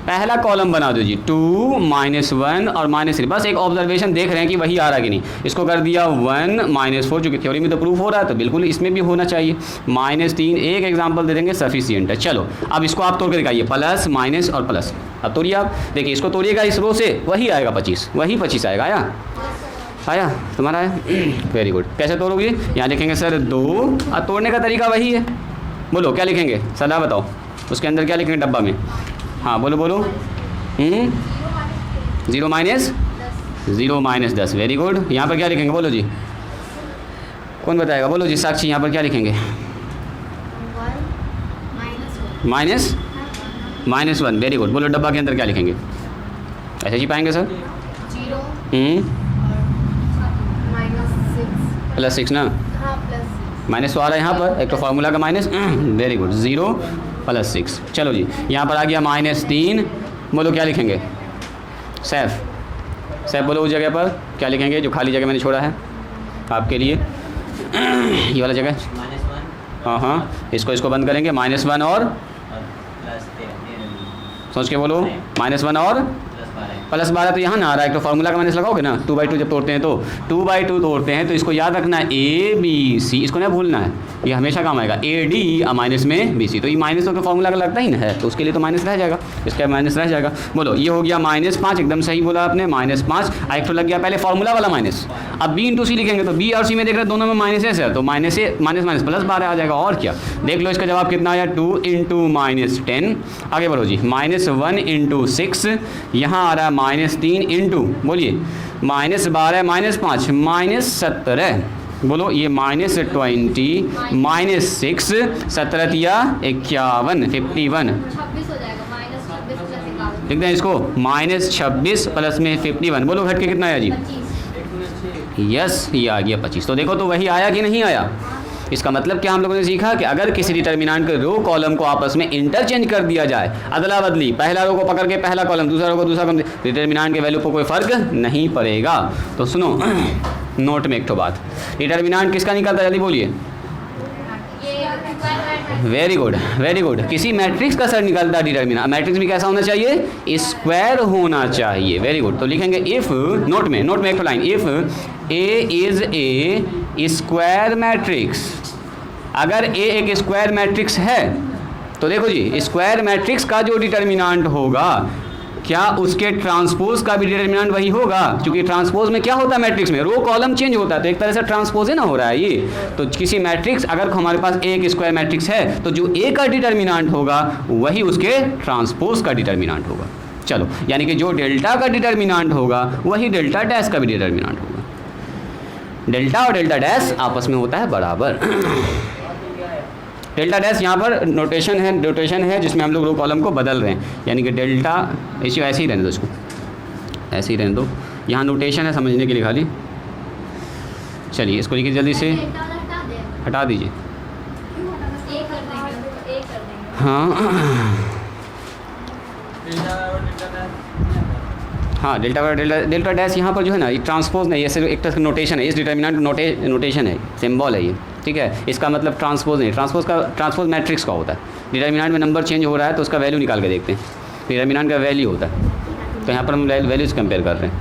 पहला कॉलम बना दो जी, 2 -1 और -3। बस एक ऑब्जर्वेशन देख रहे हैं कि वही आ रहा है कि नहीं। इसको कर दिया 1 -4, चूँकि थ्योरी में तो प्रूफ हो रहा है तो बिल्कुल इसमें भी होना चाहिए। -3 एक एग्जाम्पल दे देंगे सफिशिएंट है। चलो अब इसको आप तोड़ के दिखाइए, प्लस माइनस और प्लस। अब तोड़िए आप, देखिए इसको तोड़िएगा इस रो से, वही आएगा 25, वही 25 आएगा। आया तुम्हारा आया, वेरी गुड। कैसे तोड़ोगे? यहाँ लिखेंगे सर 2 और तोड़ने का तरीका वही है। बोलो क्या लिखेंगे? सलाह बताओ, उसके अंदर क्या लिखेंगे डब्बा में? हाँ बोलो बोलो। 0 माइनस 10, वेरी गुड। यहाँ पर क्या लिखेंगे? बोलो जी, कौन बताएगा? बोलो जी साक्षी, यहाँ पर क्या लिखेंगे? -1, वेरी गुड। बोलो डब्बा के अंदर क्या लिखेंगे? ऐसे जी पाएंगे सर? 0 +6 ना, माइनस तो आ रहा है यहाँ पर, एक तो फार्मूला का माइनस। Very good, 0 + 6। चलो जी, यहाँ पर आ गया -3। बोलो क्या लिखेंगे? सैफ बोलो उस जगह पर क्या लिखेंगे जो खाली जगह मैंने छोड़ा है? आपके लिए ये वाला जगह। हाँ हाँ, इसको बंद करेंगे, -1 और सोच के बोलो, -1 और +12 तो यहाँ ना आ रहा है, तो फार्मूला का माइनस लगाओगे ना, 2/2 जब तोड़ते हैं तो 2/2 तोड़ते हैं, तो इसको याद रखना है ABC, इसको नहीं भूलना है, ये हमेशा काम आएगा। AD माइनस में BC, तो ये माइनस तो फार्मूला का लगता ही ना है, तो उसके लिए तो माइनस रह जाएगा, इसका माइनस रह जाएगा। बोलो ये हो गया -5, एकदम सही बोला आपने, -5। एक तो लग गया पहले फार्मूला वाला माइनस, अब B × C लिखेंगे तो B और C में देख रहे हैं दोनों में माइनस है, तो माइनस +12 आ जाएगा। और क्या, देख लो इसका जवाब कितना आया, 2 × -10। आगे बढ़ो जी, -1 × 6, यहाँ आ रहा है -3 इंटू, बोलिए -12 -5 -17। बोलो ये -20 -6 17 या 51 51 लिख दें इसको, -26 प्लस में 51। बोलो घट के कितना आया जी, यस ये आ गया 25। तो देखो तो वही आया कि नहीं आया। इसका मतलब क्या हम लोगों ने सीखा कि अगर किसी डिटर्मिनेंट के रो कॉलम को आपस में इंटरचेंज कर दिया जाए, अदला बदली, पहला रो को पकड़ के पहला कॉलम, दूसरा रो को दूसरा कॉलम, डिटर्मिनेंट के वैल्यू पर कोई फर्क नहीं पड़ेगा। तो सुनो नोट में एक तो बात, डिटर्मिनेंट किसका निकलता है, जल्दी बोलिए। वेरी गुड वेरी गुड, किसी मैट्रिक्स का सर निकलता है डिटर्मिनेंट। मैट्रिक्स भी कैसा होना चाहिए, स्क्वायर होना चाहिए। वेरी गुड, तो लिखेंगे इफ, नोट में एक line, if A is a square matrix, अगर ए एक स्क्वायर मैट्रिक्स है तो देखो जी, स्क्वायर मैट्रिक्स का जो डिटर्मिनेंट होगा, क्या उसके ट्रांसपोज का भी डिटर्मिनेंट वही होगा, क्योंकि ट्रांसपोज में क्या होता है, मैट्रिक्स में रो कॉलम चेंज होता है, तो एक तरह से ट्रांसपोज है ना हो रहा है ये। तो किसी मैट्रिक्स, अगर हमारे पास एक स्क्वायर मैट्रिक्स है तो जो ए का डिटर्मिनेंट होगा वही उसके ट्रांसपोज का डिटर्मिनेंट होगा। चलो, यानी कि जो डेल्टा का डिटर्मिनेंट होगा वही डेल्टा डैश का भी डिटर्मिनेंट होगा। डेल्टा और डेल्टा डैश आपस में होता है बराबर। डेल्टा डैश यहाँ पर नोटेशन है जिसमें हम लोग रो कॉलम को बदल रहे हैं, यानी कि डेल्टा, इसी ऐसे ही रहने दो, इसको ऐसे ही रहने दो, यहाँ नोटेशन है समझने के लिए खाली। चलिए इसको लिखिए जल्दी से, हटा दीजिए। हाँ डेल्टा डैश यहाँ पर जो है ना, ये ट्रांसपोज नहीं, ये सिर्फ एक तरह का नोटेशन है, इस डिटर्मिनेंट नोटेशन है, सिंबल है ये, ठीक है। इसका मतलब ट्रांसपोज नहीं, ट्रांसपोज मैट्रिक्स का होता है। डिटर्मिनेंट में नंबर चेंज हो रहा है तो उसका वैल्यू निकाल के देखते हैं, डिटर्मिनेंट का वैल्यू होता है। तो यहाँ पर हम वैल्यूज कंपेयर कर रहे हैं।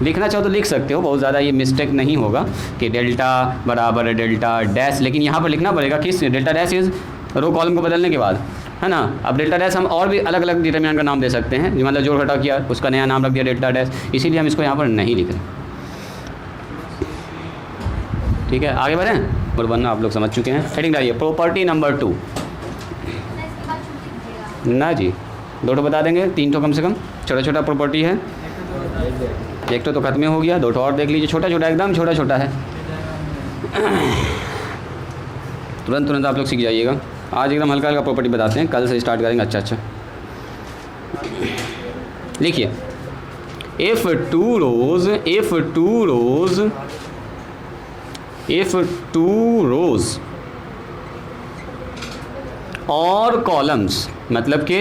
लिखना चाहो तो लिख सकते हो, बहुत ज़्यादा ये मिस्टेक नहीं होगा कि डेल्टा बराबर डेल्टा डैश, लेकिन यहाँ पर लिखना पड़ेगा किस, delta dash is row column को बदलने के बाद, है ना। अब डेल्टा डैश हम और भी अलग अलग डिटर्मिनेंट का नाम दे सकते हैं, मतलब जोड़ घटाव किया उसका नया नाम रख दिया डेल्टा डैश, इसीलिए हम इसको यहाँ पर नहीं लिख रहे। ठीक है, आगे बढ़ें, और वरना आप लोग समझ चुके हैं। हेडिंग डालिए, प्रॉपर्टी नंबर 2। ना जी, 2 बता देंगे, 3 कम से कम, छोटा प्रॉपर्टी है। एक तो खत्म हो गया, 2 और देख लीजिए, छोटा एकदम छोटा है। तुरंत आप लोग सीख जाइएगा। आज एकदम हल्का प्रॉपर्टी बताते हैं, कल से स्टार्ट करेंगे। अच्छा लिखिए, if two rows और कॉलम्स, मतलब के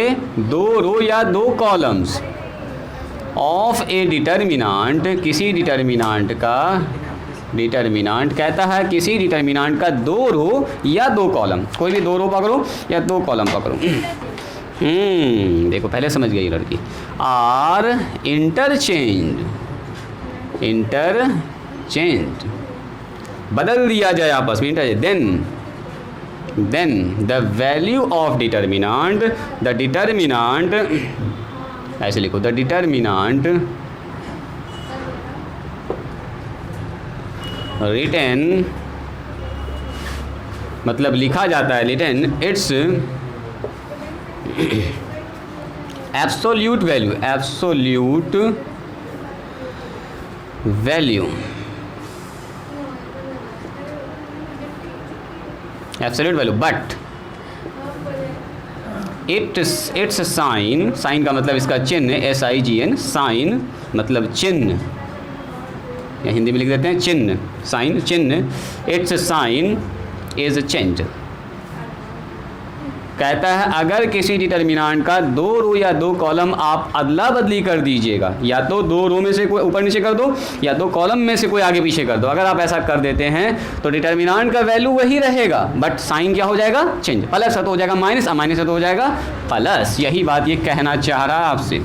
2 रो या 2 कॉलम्स ऑफ ए डिटर्मिनेंट, किसी डिटर्मिनेंट का डिटर्मिनेंट कहता है किसी डिटर्मिनेंट का 2 रो या 2 कॉलम, कोई भी 2 रो पकड़ो या 2 कॉलम पकड़ो। देखो पहले समझ गई लड़की, आर इंटरचेंज बदल दिया जाए आपस में, then the value of determinant, the determinant, ऐसे लिखो, द डिटर्मिनेंट रिटन, मतलब लिखा जाता है, written its absolute value but its sign का मतलब इसका चिन्ह, SIGN, साइन मतलब चिन्ह, या हिंदी में लिख देते हैं चिन्ह, साइन चिन्ह, इट्स साइन इज चेंज, कहता है अगर किसी डिटर्मिनांट का 2 रो या 2 कॉलम आप अदला बदली कर दीजिएगा, या तो 2 रो में से कोई ऊपर नीचे कर दो या 2 कॉलम में से कोई आगे पीछे कर दो, अगर आप ऐसा कर देते हैं तो डिटर्मिनांट का वैल्यू वही रहेगा बट साइन क्या हो जाएगा, चेंज। प्लस है तो हो जाएगा माइनस, माइनस है तो हो जाएगा प्लस। यही बात ये कहना चाह रहा है आपसे।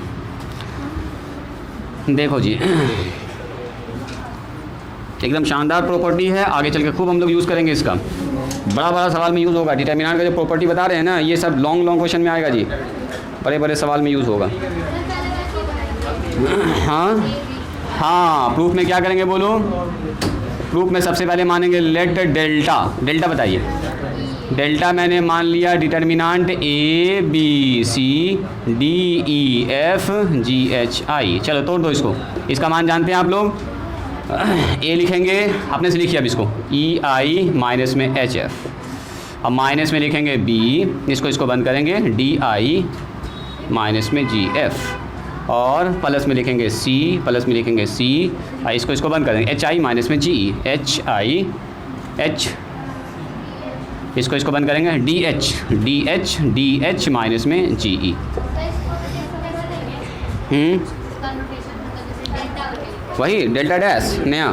देखो जी एकदम शानदार प्रॉपर्टी है, आगे चल के खूब हम लोग यूज़ करेंगे इसका, बड़ा बड़ा सवाल में यूज़ होगा। डिटर्मिनेंट का जो प्रॉपर्टी बता रहे हैं ना, ये सब लॉन्ग लॉन्ग क्वेश्चन में आएगा जी, बड़े बड़े सवाल में यूज़ होगा। हाँ प्रूफ में क्या करेंगे बोलो? प्रूफ में सबसे पहले मानेंगे लेट डेल्टा। डेल्टा बताइए। डेल्टा मैंने मान लिया determinant A B C D E F G H I. चलो तोड़ दो इसको, इसका मान जानते हैं आप लोग। ए लिखेंगे, आपने से लिखिए अब इसको, ई आई माइनस में एच एफ, अब माइनस में लिखेंगे बी, इसको बंद करेंगे, डी आई माइनस में जी एफ, और प्लस में लिखेंगे सी, प्लस में लिखेंगे सी, इसको बंद करेंगे, एच आई माइनस में जी, एच आई एच, इसको बंद करेंगे, डी एच माइनस में जी ई। वही डेल्टा डैश नया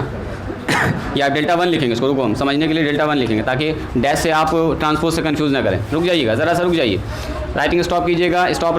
या डेल्टा 1 लिखेंगे इसको, रुको हम समझने के लिए डेल्टा 1 लिखेंगे ताकि डैश से आप ट्रांसपोज से कंफ्यूज ना करें। रुक जाइएगा ज़रा सा, रुक जाइए, राइटिंग स्टॉप कीजिएगा, स्टॉप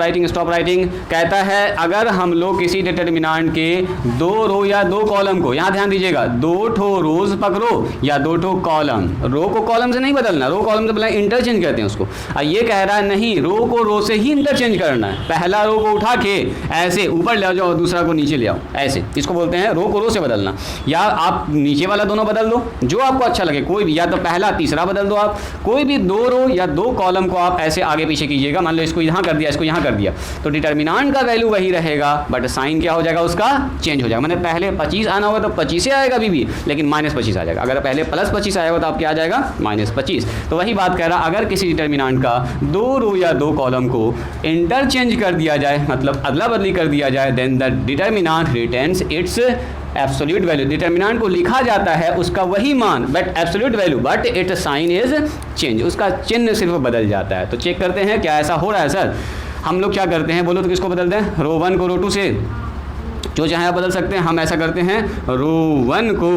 राइटिंग। कहता है अगर हम लोग किसी डिटर्मिनेंट के 2 रो या 2 कॉलम को, यहाँ ध्यान दीजिएगा, 2 ठो रोज पकड़ो या 2 ठो कॉलम, रो को कॉलम से नहीं बदलना, रो कॉलम से बदलना इंटरचेंज करते हैं उसको। और ये कह रहा है नहीं, रो को रो से ही इंटरचेंज करना है, पहला रो को उठा के ऐसे ऊपर ले जाओ, दूसरा को नीचे ले आओ, ऐसे, इसको बोलते हैं रो को रो से बदलना। या आप नीचे वाला दोनों बदल दो, जो आपको अच्छा लगे, कोई भी, या तो पहला तीसरा बदल दो आप, कोई भी 2 रो या 2 कॉलम को आप ऐसे आगे पीछे कीजिएगा। मान लो इसको यहाँ कर दिया, इसको यहाँ कर दिया, तो डिटर्मिनेंट का वैल्यू वही रहेगा बट साइन क्या हो जाएगा, उसका चेंज हो जाएगा। मैंने पहले 25 आना होगा तो 25 से आएगा भी लेकिन -25 आ जाएगा। अगर पहले +25 आएगा तो आप क्या आ जाएगा, -25। तो वही बात कह रहा, अगर किसी डिटर्मिनेंट का 2 रो या 2 कॉलम को इंटरचेंज कर दिया जाए, मतलब अदला बदली कर दिया जाए, then the determinant retains its absolute value. Determinant को लिखा जाता है उसका वही मान but absolute value, but it sign is change, उसका चिन्ह सिर्फ बदल जाता है। तो चेक करते हैं क्या ऐसा हो रहा है सर। हम लोग क्या करते हैं बोलो तो, किसको बदलते हैं, रो 1 को रो 2 से, जो चाहे आप बदल सकते हैं। हम ऐसा करते हैं, रो 1 को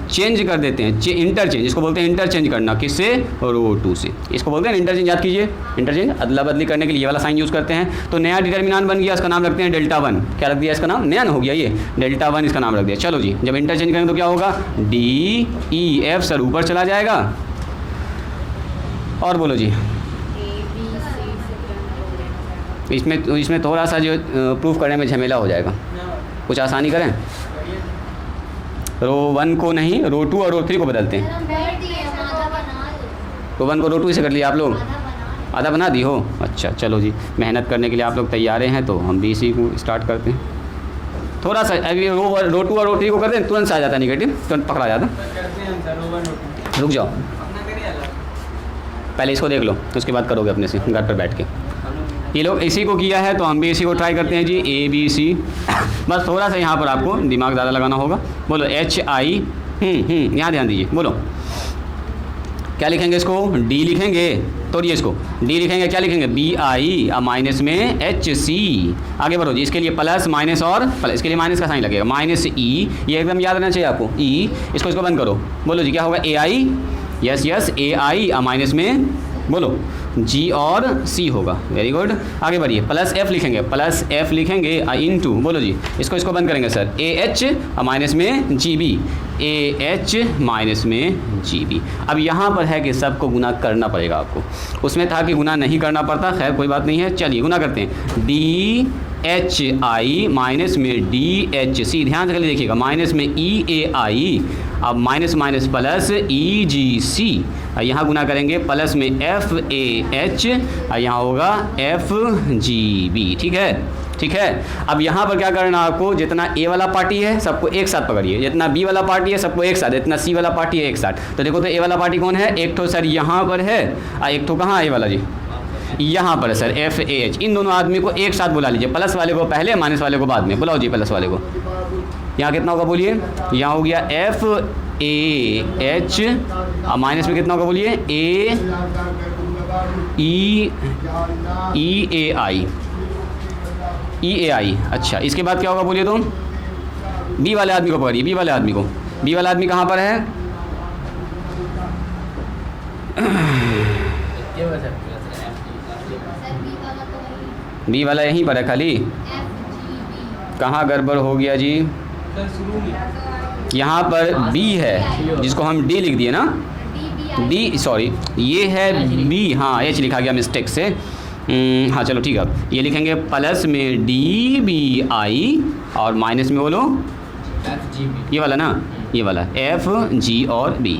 चेंज कर देते हैं, इंटरचेंज, इसको बोलते हैं इंटरचेंज करना, किससे, रो 2 से, इसको बोलते हैं इंटरचेंज। याद कीजिए, इंटरचेंज अदला बदली करने के लिए ये वाला साइन यूज़ करते हैं। तो नया डिटर्मिनेंट बन गया, इसका नाम रखते हैं डेल्टा 1। क्या रख दिया इसका नाम, नया ना हो गया ये, डेल्टा 1 इसका नाम रख दिया। चलो जी, जब इंटरचेंज करेंगे तो क्या होगा, डी ई एफ सर ऊपर चला जाएगा, और बोलो जी इसमें थोड़ा सा जो प्रूफ करने में झमेला हो जाएगा, कुछ आसानी करें। रो 1 को नहीं, रो 2 और रो 3 को बदलते हैं। रो 1 को रो 2 से कर लिया आप लोग, आधा बना दी हो। अच्छा चलो जी, मेहनत करने के लिए आप लोग तैयार हैं तो हम भी इसी को स्टार्ट करते हैं। थोड़ा सा अभी रो 2 और रो 3 को करते हैं, तुरंत से आ जाता निगेटिव, तुरंत पकड़ा जाता। रुक जाओ, पहले इसको देख लो, उसके बाद करोगे अपने से घर पर बैठ के। ये लोग इसी को किया है तो हम भी इसी को ट्राई करते हैं जी, ए बी सी। बस थोड़ा सा यहाँ पर आपको दिमाग ज़्यादा लगाना होगा। बोलो एच आई, यहाँ ध्यान दीजिए, बोलो क्या लिखेंगे, इसको डी लिखेंगे, तोड़िए इसको, डी लिखेंगे, क्या लिखेंगे, बी आई माइनस में एच सी। आगे बढ़ो जी, इसके लिए प्लस माइनस और प्लस, इसके लिए माइनस का साइन लगेगा, माइनस ई, ये एकदम याद रहना चाहिए आपको, ई, इसको बंद करो। बोलो जी क्या होगा, ए आई, यस ए आई माइनस में, बोलो जी और सी होगा, वेरी गुड। आगे बढ़िए, प्लस एफ लिखेंगे, इनटू, बोलो जी इसको बंद करेंगे सर, ए एच माइनस में G B, A H minus में जी बी। अब यहाँ पर है कि सबको गुना करना पड़ेगा आपको, उसमें था कि गुना नहीं करना पड़ता, खैर कोई बात नहीं है। चलिए गुना करते हैं, डी एच आई माइनस में डी एच सी, ध्यान से देखिएगा, माइनस में ई ए आई, अब माइनस माइनस प्लस ई जी सी, यहाँ गुना करेंगे प्लस में एफ ए एच, यहाँ होगा एफ जी बी। ठीक है। अब यहाँ पर क्या करना आपको, जितना ए वाला पार्टी है सबको एक साथ पकड़िए, जितना बी वाला पार्टी है सबको एक साथ, जितना सी वाला पार्टी है एक साथ। तो देखो तो ए वाला पार्टी कौन है, एक तो सर यहाँ पर है, एक तो कहाँ, ए वाला जी यहाँ पर है सर, एफ ए एच। इन दोनों आदमी को एक साथ बुला लीजिए, प्लस वाले को पहले, माइनस वाले को बाद में। बुलाओ जी प्लस वाले को। यहाँ कितना होगा बोलिए, यहाँ हो गया एफ ए एच, माइनस में कितना होगा बोलिए, ए EAI। अच्छा, इसके बाद क्या होगा बोलिए तो? बी वाले आदमी को पकड़िए, बी वाले आदमी को। बी वाला आदमी कहाँ पर है? बी वाला यहीं पर है खाली। कहाँ गड़बड़ हो गया जी? यहाँ पर बी है जिसको हम डी लिख दिए ना, डी सॉरी ये है बी, हाँ एच लिखा गया मिस्टेक से। हाँ चलो ठीक है, ये लिखेंगे प्लस में डी बी आई और माइनस में बोलो ये वाला ना, ये वाला एफ जी और बी।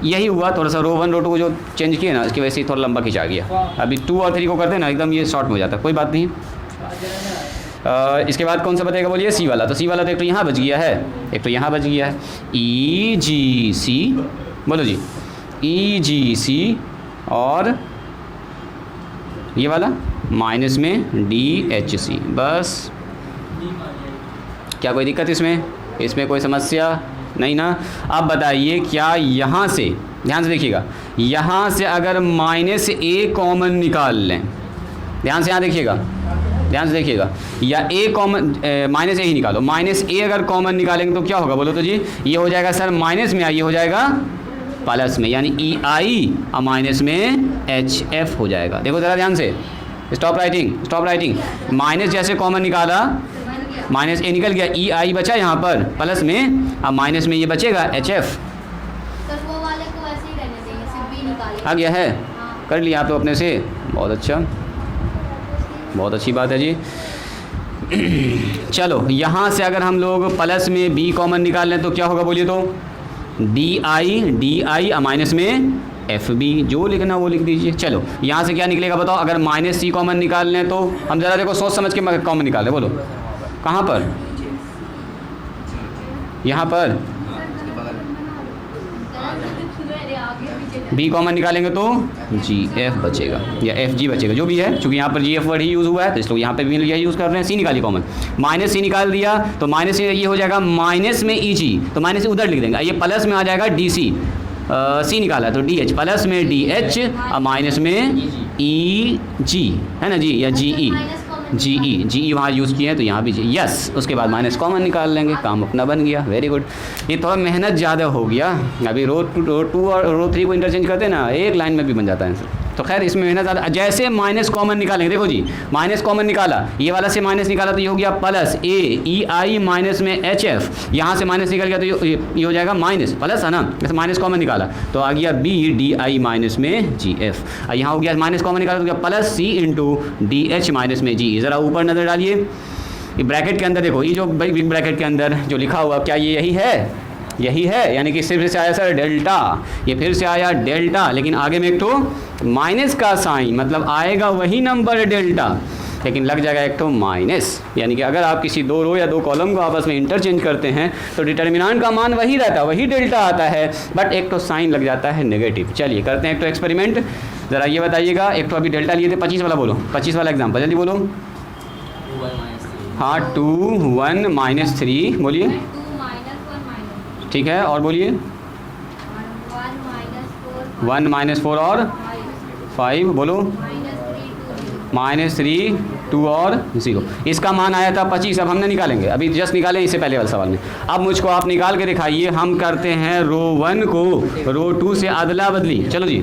यही हुआ, थोड़ा सा रो 1 रो 2 को जो चेंज किया ना इसकी वजह से थोड़ा लंबा खिंचा गया। अभी 2 और 3 को करते हैं ना एकदम ये शॉर्ट में हो जाता है, कोई बात नहीं। इसके बाद कौन सा बताएगा बोलिए? सी वाला। तो सी वाला तो एक तो यहाँ बच गया है, एक तो यहाँ बच गया है। ई जी सी बोलो जी, ई जी सी और ये वाला माइनस में डी एच सी। बस, क्या कोई दिक्कत इसमें? इसमें कोई समस्या नहीं ना? अब बताइए क्या यहाँ से, ध्यान से देखिएगा, यहाँ से अगर माइनस ए कॉमन निकाल लें, ध्यान से यहाँ देखिएगा, ध्यान से देखिएगा, या ए कॉमन माइनस ए ही निकालो, माइनस ए अगर कॉमन निकालेंगे तो क्या होगा बोलो तो जी? ये हो जाएगा सर माइनस में, ये हो जाएगा प्लस में, यानी ई आई और माइनस में एच एफ हो जाएगा। देखो ज़रा ध्यान से, stop writing, stop writing. Minus जैसे कॉमन निकाला, माइनस ए निकल गया, ई आई बचा यहाँ पर प्लस में, अब माइनस में ये बचेगा एच एफ। आ गया है? कर लिया आप तो अपने से, बहुत अच्छा, बहुत अच्छी बात है जी। चलो यहाँ से अगर हम लोग प्लस में बी कॉमन निकाल लें तो क्या होगा बोलिए तो? डी आई माइनस में एफ बी, जो लिखना वो लिख दीजिए। चलो यहाँ से क्या निकलेगा बताओ? अगर माइनस सी कॉमन निकाल लें तो हम ज़रा देखो सोच समझ के कॉमन निकाल लें, बोलो कहाँ पर? यहाँ पर बी कॉमन निकालेंगे तो जी एफ बचेगा या एफ जी बचेगा, जो भी है, चूँकि यहाँ पर जी एफ वर्ड ही यूज़ हुआ है तो इसलिए यहाँ पे भी यही यूज़ कर रहे हैं। सी निकाली कॉमन, माइनस सी निकाल दिया तो माइनस सी ये हो जाएगा माइनस में ई जी, तो माइनस उधर लिख देंगे, ये प्लस में आ जाएगा डी सी। सी निकाला तो डी एच, प्लस में डी एच और माइनस में ई जी, है ना जी, या जी ई, जी ई वहाँ यूज़ किया है तो यहाँ भी जी, यस। उसके बाद माइनस कॉमन निकाल लेंगे, काम अपना बन गया, वेरी गुड। ये थोड़ा मेहनत ज़्यादा हो गया, अभी रो 2 और रो 3 को इंटरचेंज करते हैं ना, एक लाइन में भी बन जाता है आंसर। तो खैर इसमें मेहनत ज़्यादा। जैसे माइनस कॉमन निकालेंगे, देखो जी माइनस कॉमन निकाला, ये वाला से माइनस निकाला तो ये हो गया प्लस ए ई आई माइनस में एच एफ, यहाँ से माइनस निकल गया तो ये हो जाएगा माइनस, प्लस है ना, जैसे माइनस कॉमन निकाला तो आ गया बी डी आई माइनस में जी एफ, और यहाँ हो गया माइनस कॉमन निकाला तो गया प्लस सी इंटू डी एच माइनस में जी। ज़रा ऊपर नज़र डालिए, ये ब्रैकेट के अंदर देखो, ये जो बिग ब्रैकेट के अंदर जो लिखा हुआ क्या ये यही है? यही है, यानी कि सिर्फ से आया सर डेल्टा, ये फिर से आया डेल्टा, लेकिन आगे में एक तो माइनस का साइन, मतलब आएगा वही नंबर डेल्टा लेकिन लग जाएगा एक तो माइनस। यानी कि अगर आप किसी 2 रो या 2 कॉलम को आपस में इंटरचेंज करते हैं तो डिटर्मिनेंट का मान वही रहता है, वही डेल्टा आता है, बट एक तो साइन लग जाता है नेगेटिव। चलिए करते हैं एक तो एक्सपेरिमेंट। ज़रा ये बताइएगा, एक तो अभी डेल्टा लिए थे, 25 वाला बोलो, 25 वाला एग्जाम्पल जल्दी बोलो। हाँ 2 1 माइनस 3 बोलिए, ठीक है, और बोलिए 1 माइनस 4 और 5 बोलो, -3 2 और 0। इसका मान आया था 25, अब हमने निकालेंगे, अभी जस्ट निकाले इससे पहले वाले सवाल में। अब मुझको आप निकाल के दिखाइए, हम करते हैं रो 1 को रो 2 से अदला बदली। चलो जी,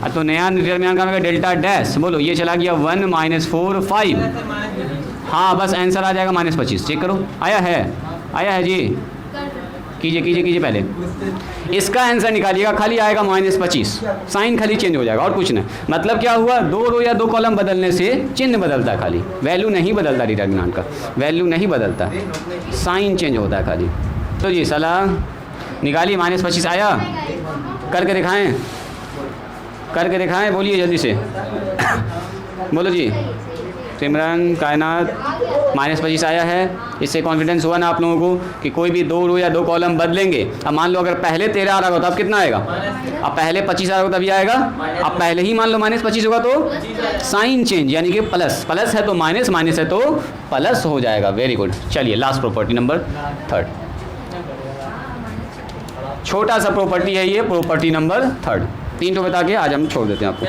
अब तो नया डिटरमिनेंट का डेल्टा डैश, बोलो ये चला गया 1 -4 5, हाँ बस आंसर आ जाएगा -25। चेक करो, आया है जी, कीजिए पहले इसका आंसर निकालिएगा, खाली आएगा -25, साइन खाली चेंज हो जाएगा और कुछ नहीं। मतलब क्या हुआ, 2 रो या 2 कॉलम बदलने से चिन्ह बदलता है, खाली वैल्यू नहीं बदलता, डिटर्मिनेंट का वैल्यू नहीं बदलता, साइन चेंज होता है खाली। तो जी सलाह निकालिए, -25 आया, करके दिखाएं, बोलिए जल्दी से बोलो जी। सिमरन कायनात -25 आया है, इससे कॉन्फिडेंस हुआ ना आप लोगों को कि कोई भी 2 रो या 2 कॉलम बदलेंगे। अब मान लो अगर पहले 13 आ रहा होता अब कितना आएगा, अब पहले 25 आ रहा होता तभी आएगा, अब पहले ही मान लो -25 होगा तो साइन चेंज, यानी कि प्लस है तो माइनस, माइनस है तो प्लस हो जाएगा। Very good. चलिए लास्ट प्रॉपर्टी नंबर 3, छोटा सा प्रॉपर्टी है ये, प्रॉपर्टी नंबर 3 तो बता के आज हम छोड़ देते हैं आपको।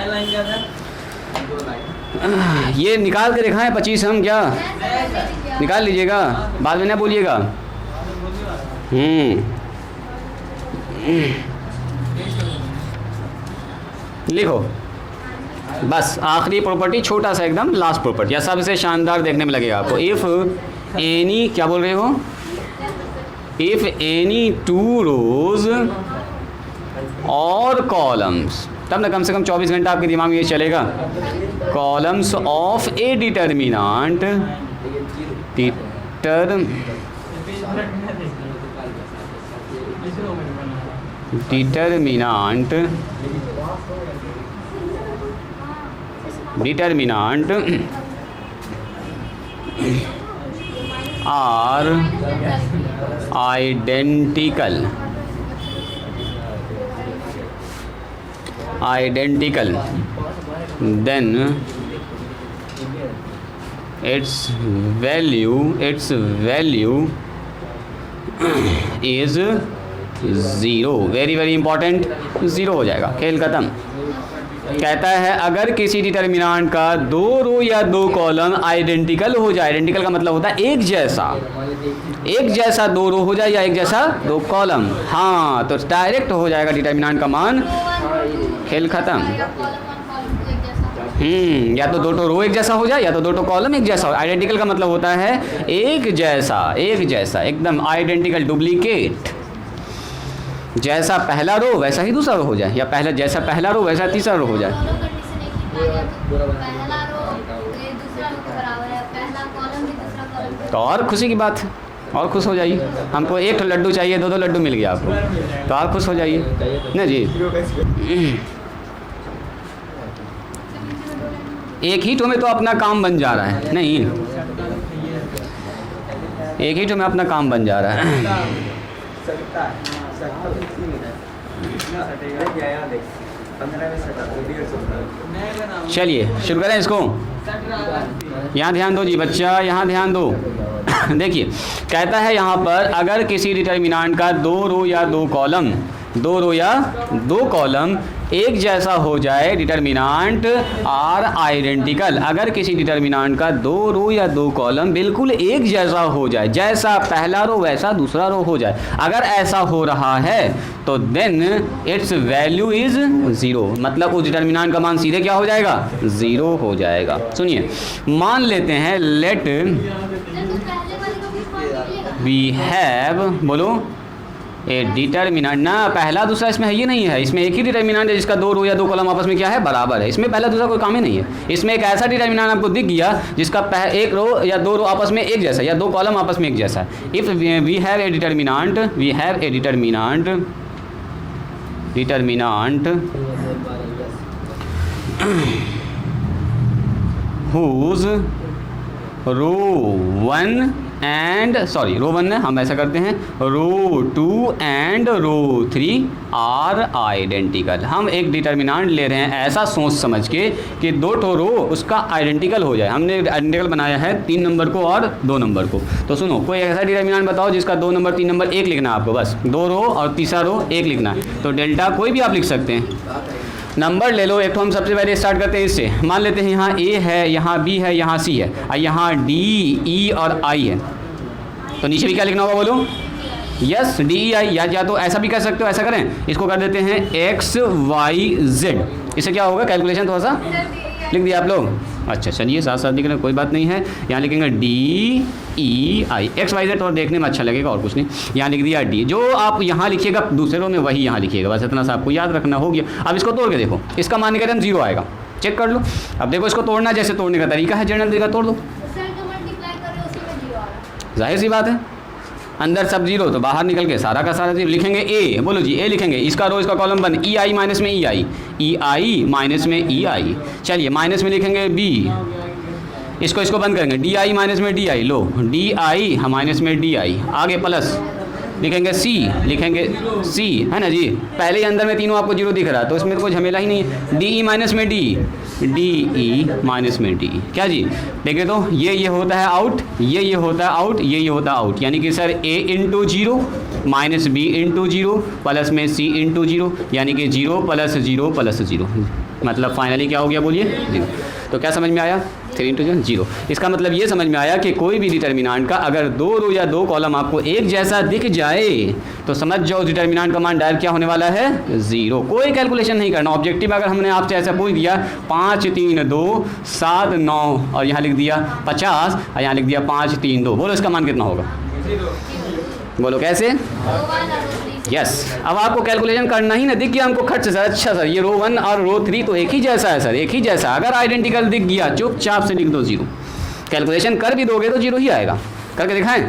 ये निकाल के दिखाएं 25 हम क्या निकाल लीजिएगा, बाद में ना बोलिएगा। लिखो बस आखिरी प्रॉपर्टी, छोटा सा एकदम लास्ट प्रॉपर्टी, या सबसे शानदार देखने में लगेगा आपको। इफ़ एनी, क्या बोल रहे हो, इफ़ एनी टू रोज और कॉलम्स, तब ना कम से कम 24 घंटा आपके दिमाग में ये चलेगा। Columns of a determinant determinant are identical then its value is 0। Very very important, 0 हो जाएगा, खेल खत्म। कहता है अगर किसी डिटर्मिनांट का 2 रो या 2 कॉलम आइडेंटिकल हो जाए, आइडेंटिकल का मतलब होता है एक जैसा 2 रो हो जाए या एक जैसा 2 कॉलम, हाँ तो डायरेक्ट हो जाएगा डिटर्मिनांट का मान, खेल खत्म। या तो 2 रो एक जैसा हो जाए या तो 2 कॉलम एक जैसा हो। आइडेंटिकल का मतलब होता है एक जैसा एकदम आइडेंटिकल, डुप्लीकेट, जैसा पहला रो वैसा ही दूसरा रो हो जाए, या पहला जैसा पहला रो वैसा तीसरा रो हो जाए। तो और खुशी की बात है, और खुश हो जाइए। हमको 1 लड्डू चाहिए, 2 लड्डू मिल गया आपको, तो आप खुश हो जाइए ना जी। एक ही में तो अपना काम बन जा रहा है, नहीं एक ही में अपना काम बन जा रहा है। चलिए शुरू करें इसको। यहाँ ध्यान दो जी बच्चा, यहाँ ध्यान दो। देखिए कहता है यहाँ पर अगर किसी डिटर्मिनांट का 2 रो या 2 कॉलम एक जैसा हो जाए, डिटर्मिनांट आर आइडेंटिकल, अगर किसी डिटर्मिनांट का 2 रो या 2 कॉलम बिल्कुल एक जैसा हो जाए, जैसा पहला रो वैसा दूसरा रो हो जाए, अगर ऐसा हो रहा है तो देन इट्स वैल्यू इज 0, मतलब उस डिटर्मिनांट का मान सीधे क्या हो जाएगा, 0 हो जाएगा। सुनिए मान लेते हैं लेट वी हैव, बोलो ए डिटर्मिनांट, ना पहला दूसरा इसमें है, ये नहीं है, इसमें एक ही डिटर्मिनांट है जिसका 2 रो या 2 कॉलम आपस में क्या है, बराबर है। इसमें पहला दूसरा कोई काम ही नहीं है। इसमें एक ऐसा डिटर्मिनांट आपको दिख गया जिसका 1 रो या 2 रो आपस में एक जैसा, या 2 कॉलम आपस में एक जैसा है। If we have a determinant whose row 1 and row 1 है, हम ऐसा करते हैं row 2 and row 3 are identical. हम एक डिटर्मिनांट ले रहे हैं ऐसा सोच समझ के कि 2 रो उसका आइडेंटिकल हो जाए। हमने आइडेंटिकल बनाया है 3 नंबर को और 2 नंबर को। तो सुनो कोई ऐसा डिटर्मिनांट बताओ जिसका 2 नंबर 3 नंबर 1 लिखना है आपको, बस 2 रो और तीसरा रो 1 लिखना है। तो डेल्टा कोई भी आप लिख सकते हैं, नंबर ले लो। एक तो हम सबसे पहले स्टार्ट करते हैं इससे, मान लेते हैं यहाँ ए है, यहाँ बी है, यहाँ सी है, और यहाँ डी ई और आई है। तो नीचे भी क्या लिखना होगा बोलो, यस डी ई आई, या तो ऐसा भी कर सकते हो, ऐसा करें इसको कर देते हैं एक्स वाई जेड। इससे क्या होगा, कैलकुलेशन थोड़ा सा लिख दिया आप लोग। अच्छा चलिए साथ साथ लिख रहे, कोई बात नहीं है। यहाँ लिखेंगे डी ई आई, एक्स वाई जेड, तो देखने में अच्छा लगेगा और कुछ नहीं। यहाँ लिख दिया डी, जो आप यहाँ लिखिएगा दूसरे रो में वही यहाँ लिखिएगा, बस इतना सा आपको याद रखना हो गया। अब इसको तोड़ के देखो, इसका मान के हम 0 आएगा, चेक कर लो। अब देखो इसको तोड़ना, जैसे तोड़ने का तरीका है जनरल तरीका, तोड़ दो, जाहिर सी बात है, अंदर सब 0 तो बाहर निकल के सारा का सारा 0। लिखेंगे ए, बोलो जी ए लिखेंगे, इसका रो इसका कॉलम बंद, ई आई माइनस में ई आई, ई आई माइनस में ई आई। चलिए माइनस में लिखेंगे बी, इसको बंद करेंगे, डी आई माइनस में D I, low D I minus में डी आई, आगे प्लस लिखेंगे सी, है ना जी। पहले ही अंदर में तीनों आपको 0 दिख रहा है तो इसमें तो कोई झमेला ही नहीं है। डी ई माइनस में डी, डी ई माइनस में डी, क्या जी देखिए तो ये होता है आउट, ये होता है आउट, ये होता है आउट, यानी कि sir A into 0 minus B into 0 plus में सी इंटू 0, यानी कि 0 प्लस 0 प्लस 0। मतलब फाइनली क्या हो गया बोलिए 0। तो क्या समझ में आया 3 इंटू 0। इसका मतलब ये समझ में आया कि कोई भी डिटर्मिनांट का अगर 2 रो या 2 कॉलम आपको एक जैसा दिख जाए तो समझ जाओ डिटर्मिनांट का मान डायरेक्ट क्या होने वाला है 0। कोई कैलकुलेशन नहीं करना। ऑब्जेक्टिव अगर हमने आपसे ऐसा पूछ दिया 5 3 2 7 9 और यहाँ लिख दिया 50 और यहाँ लिख दिया 5 3 2, बोलो इसका मान कितना होगा? बोलो कैसे? यस अब आपको कैलकुलेशन करना ही ना दिख गया हमको खट से सर, अच्छा सर ये रो 1 और रो 3 तो एक ही जैसा है सर, एक ही जैसा। अगर आइडेंटिकल दिख गया चुपचाप से लिख दो 0। कैलकुलेशन कर भी दोगे तो 0 ही आएगा। करके दिखाएं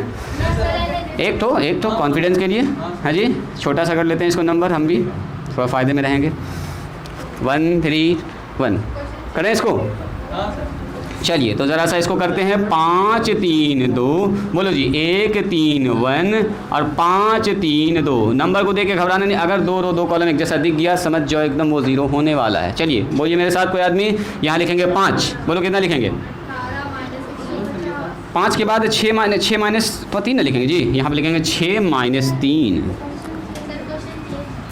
एक तो कॉन्फिडेंस के लिए। हाँ जी छोटा सा कर लेते हैं इसको नंबर, हम भी थोड़ा फ़ायदे में रहेंगे। 1 3 1 करें इसको। चलिए तो ज़रा सा इसको करते हैं 5 3 2, बोलो जी 1 3 1 और 5 3 2। नंबर को देख के घबराना नहीं, अगर 2 रो 2 कॉलम एक जैसा दिख गया समझ जाओ एकदम वो 0 होने वाला है। चलिए बोलिए मेरे साथ कोई आदमी, यहाँ लिखेंगे 5, बोलो कितना लिखेंगे? 5 के बाद 6 माइनस 3 ना लिखेंगे जी, यहाँ पर लिखेंगे 6 - 3।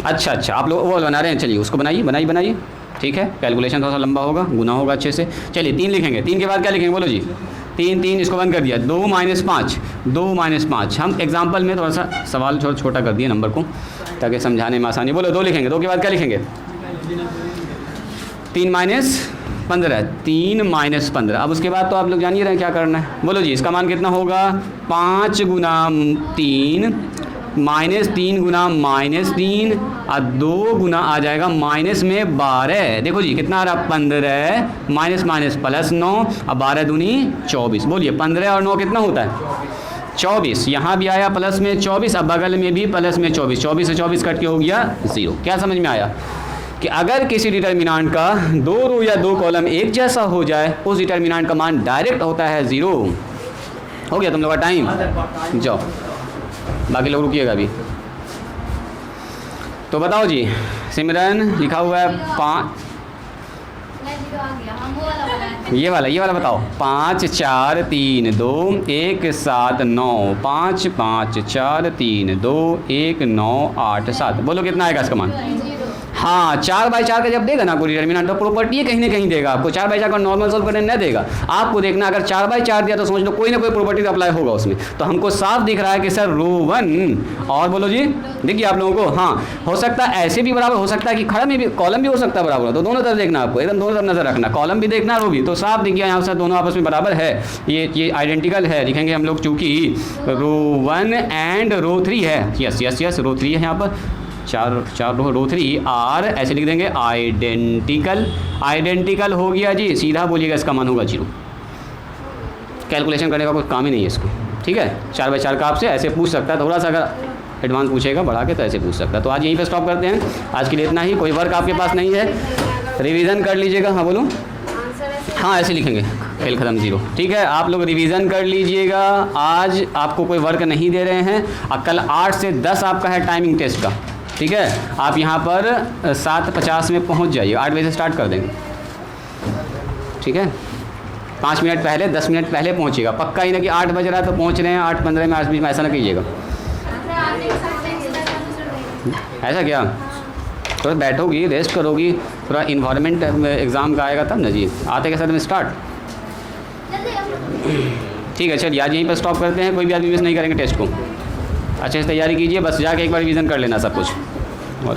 अच्छा आप लोग वो बना रहे हैं, चलिए उसको बनाइए ठीक है। कैलकुलेशन थोड़ा सा लंबा होगा, गुना होगा अच्छे से। चलिए 3 लिखेंगे, 3 के बाद क्या लिखेंगे बोलो जी? 3 इसको बंद कर दिया। 2 - 5 हम एग्जाम्पल में थोड़ा सा सवाल छोटा कर दिए नंबर को ताकि समझाने में आसानी। बोलो 2 लिखेंगे, 2 के बाद क्या लिखेंगे? 3 - 15 3 - 15। अब उसके बाद तो आप लोग जान ही रहे हैं क्या करना है। बोलो जी इसका मान कितना होगा? 5 × 3 -3 × -3 और 2 गुना आ जाएगा माइनस में 12। देखो जी कितना आ रहा? 15 माइनस प्लस 9 और 12 दूनी 24। बोलिए 15 और 9 कितना होता है? 24। यहाँ भी आया प्लस में 24, अब बगल में भी प्लस में 24। 24 से 24 कट के हो गया 0। क्या समझ में आया कि अगर किसी डिटर्मिनांट का 2 रो या 2 कॉलम एक जैसा हो जाए उस डिटर्मिनांट का मान डायरेक्ट होता है 0। हो गया तुम लोग का टाइम, जाओ बाकी लोग रुकिएगा अभी। तो बताओ जी सिमरन लिखा हुआ है 5, ये वाला बताओ। 5 4 3 2 1 7 9 5 5 4 3 2 1 9 8 7। बोलो कितना आएगा इसका मान? हाँ 4/4 का जब देगा ना कोई डिटर्मिनेंट तो प्रॉपर्टी कहीं ना कहीं देगा आपको। 4/4 का नॉर्मल सॉल्व करने न देगा आपको। देखना अगर 4/4 दिया तो समझ लो कोई ना कोई प्रॉपर्टी अप्लाई होगा उसमें। तो हमको साफ दिख रहा है कि सर रो 1 और बोलो जी देखिए आप लोगों को। हाँ हो सकता है ऐसे भी बराबर हो सकता है कि खड़ा में भी कॉलम भी हो सकता है बराबर। तो दोनों तरफ देखना आपको, एकदम दोनों तरफ नजर रखना, कॉलम भी देखना रो भी। तो साफ दिख गया यहाँ से दोनों आपस में बराबर है, ये आइडेंटिकल है। लिखेंगे हम लोग चूँकि रो 1 एंड रो 3 है। यस रो 3 है यहाँ पर। चार रो 3 आर ऐसे लिख देंगे आइडेंटिकल हो गया जी। सीधा बोलिएगा इसका मान होगा 0। कैलकुलेशन करने का कोई काम ही नहीं है इसको, ठीक है। 4/4 का आपसे ऐसे पूछ सकता है, थोड़ा सा अगर एडवांस पूछेगा बढ़ा के तो ऐसे पूछ सकता है। तो आज यहीं पे स्टॉप करते हैं, आज के लिए इतना ही। कोई वर्क आपके पास नहीं है, रिवीजन कर लीजिएगा। हाँ बोलो। हाँ ऐसे लिखेंगे, खेल ख़त्म 0, ठीक है। आप लोग रिवीजन कर लीजिएगा। आज आपको कोई वर्क नहीं दे रहे हैं और कल 8 से 10 आपका है टाइमिंग टेस्ट का, ठीक है। आप यहाँ पर 7:50 में पहुँच जाइए, 8 बजे से स्टार्ट कर देंगे, ठीक है। 5 मिनट पहले 10 मिनट पहले पहुँचिएगा, पक्का ही ना कि 8 बज रहा है तो पहुँच रहे हैं 8:15 में 8 बीच में, ऐसा ना कीजिएगा। ऐसा क्या? थोड़ा बैठोगी, रेस्ट करोगी, थोड़ा इन्वायरमेंट एग्ज़ाम का आएगा तब ना जी। आते के साथ में स्टार्ट, ठीक है। चलिए आज यहीं पर स्टॉप करते हैं, कोई भी आदमी मिस नहीं करेंगे टेस्ट को। अच्छे से तैयारी कीजिए, बस जाके एक बार रिवीजन कर लेना सब कुछ। और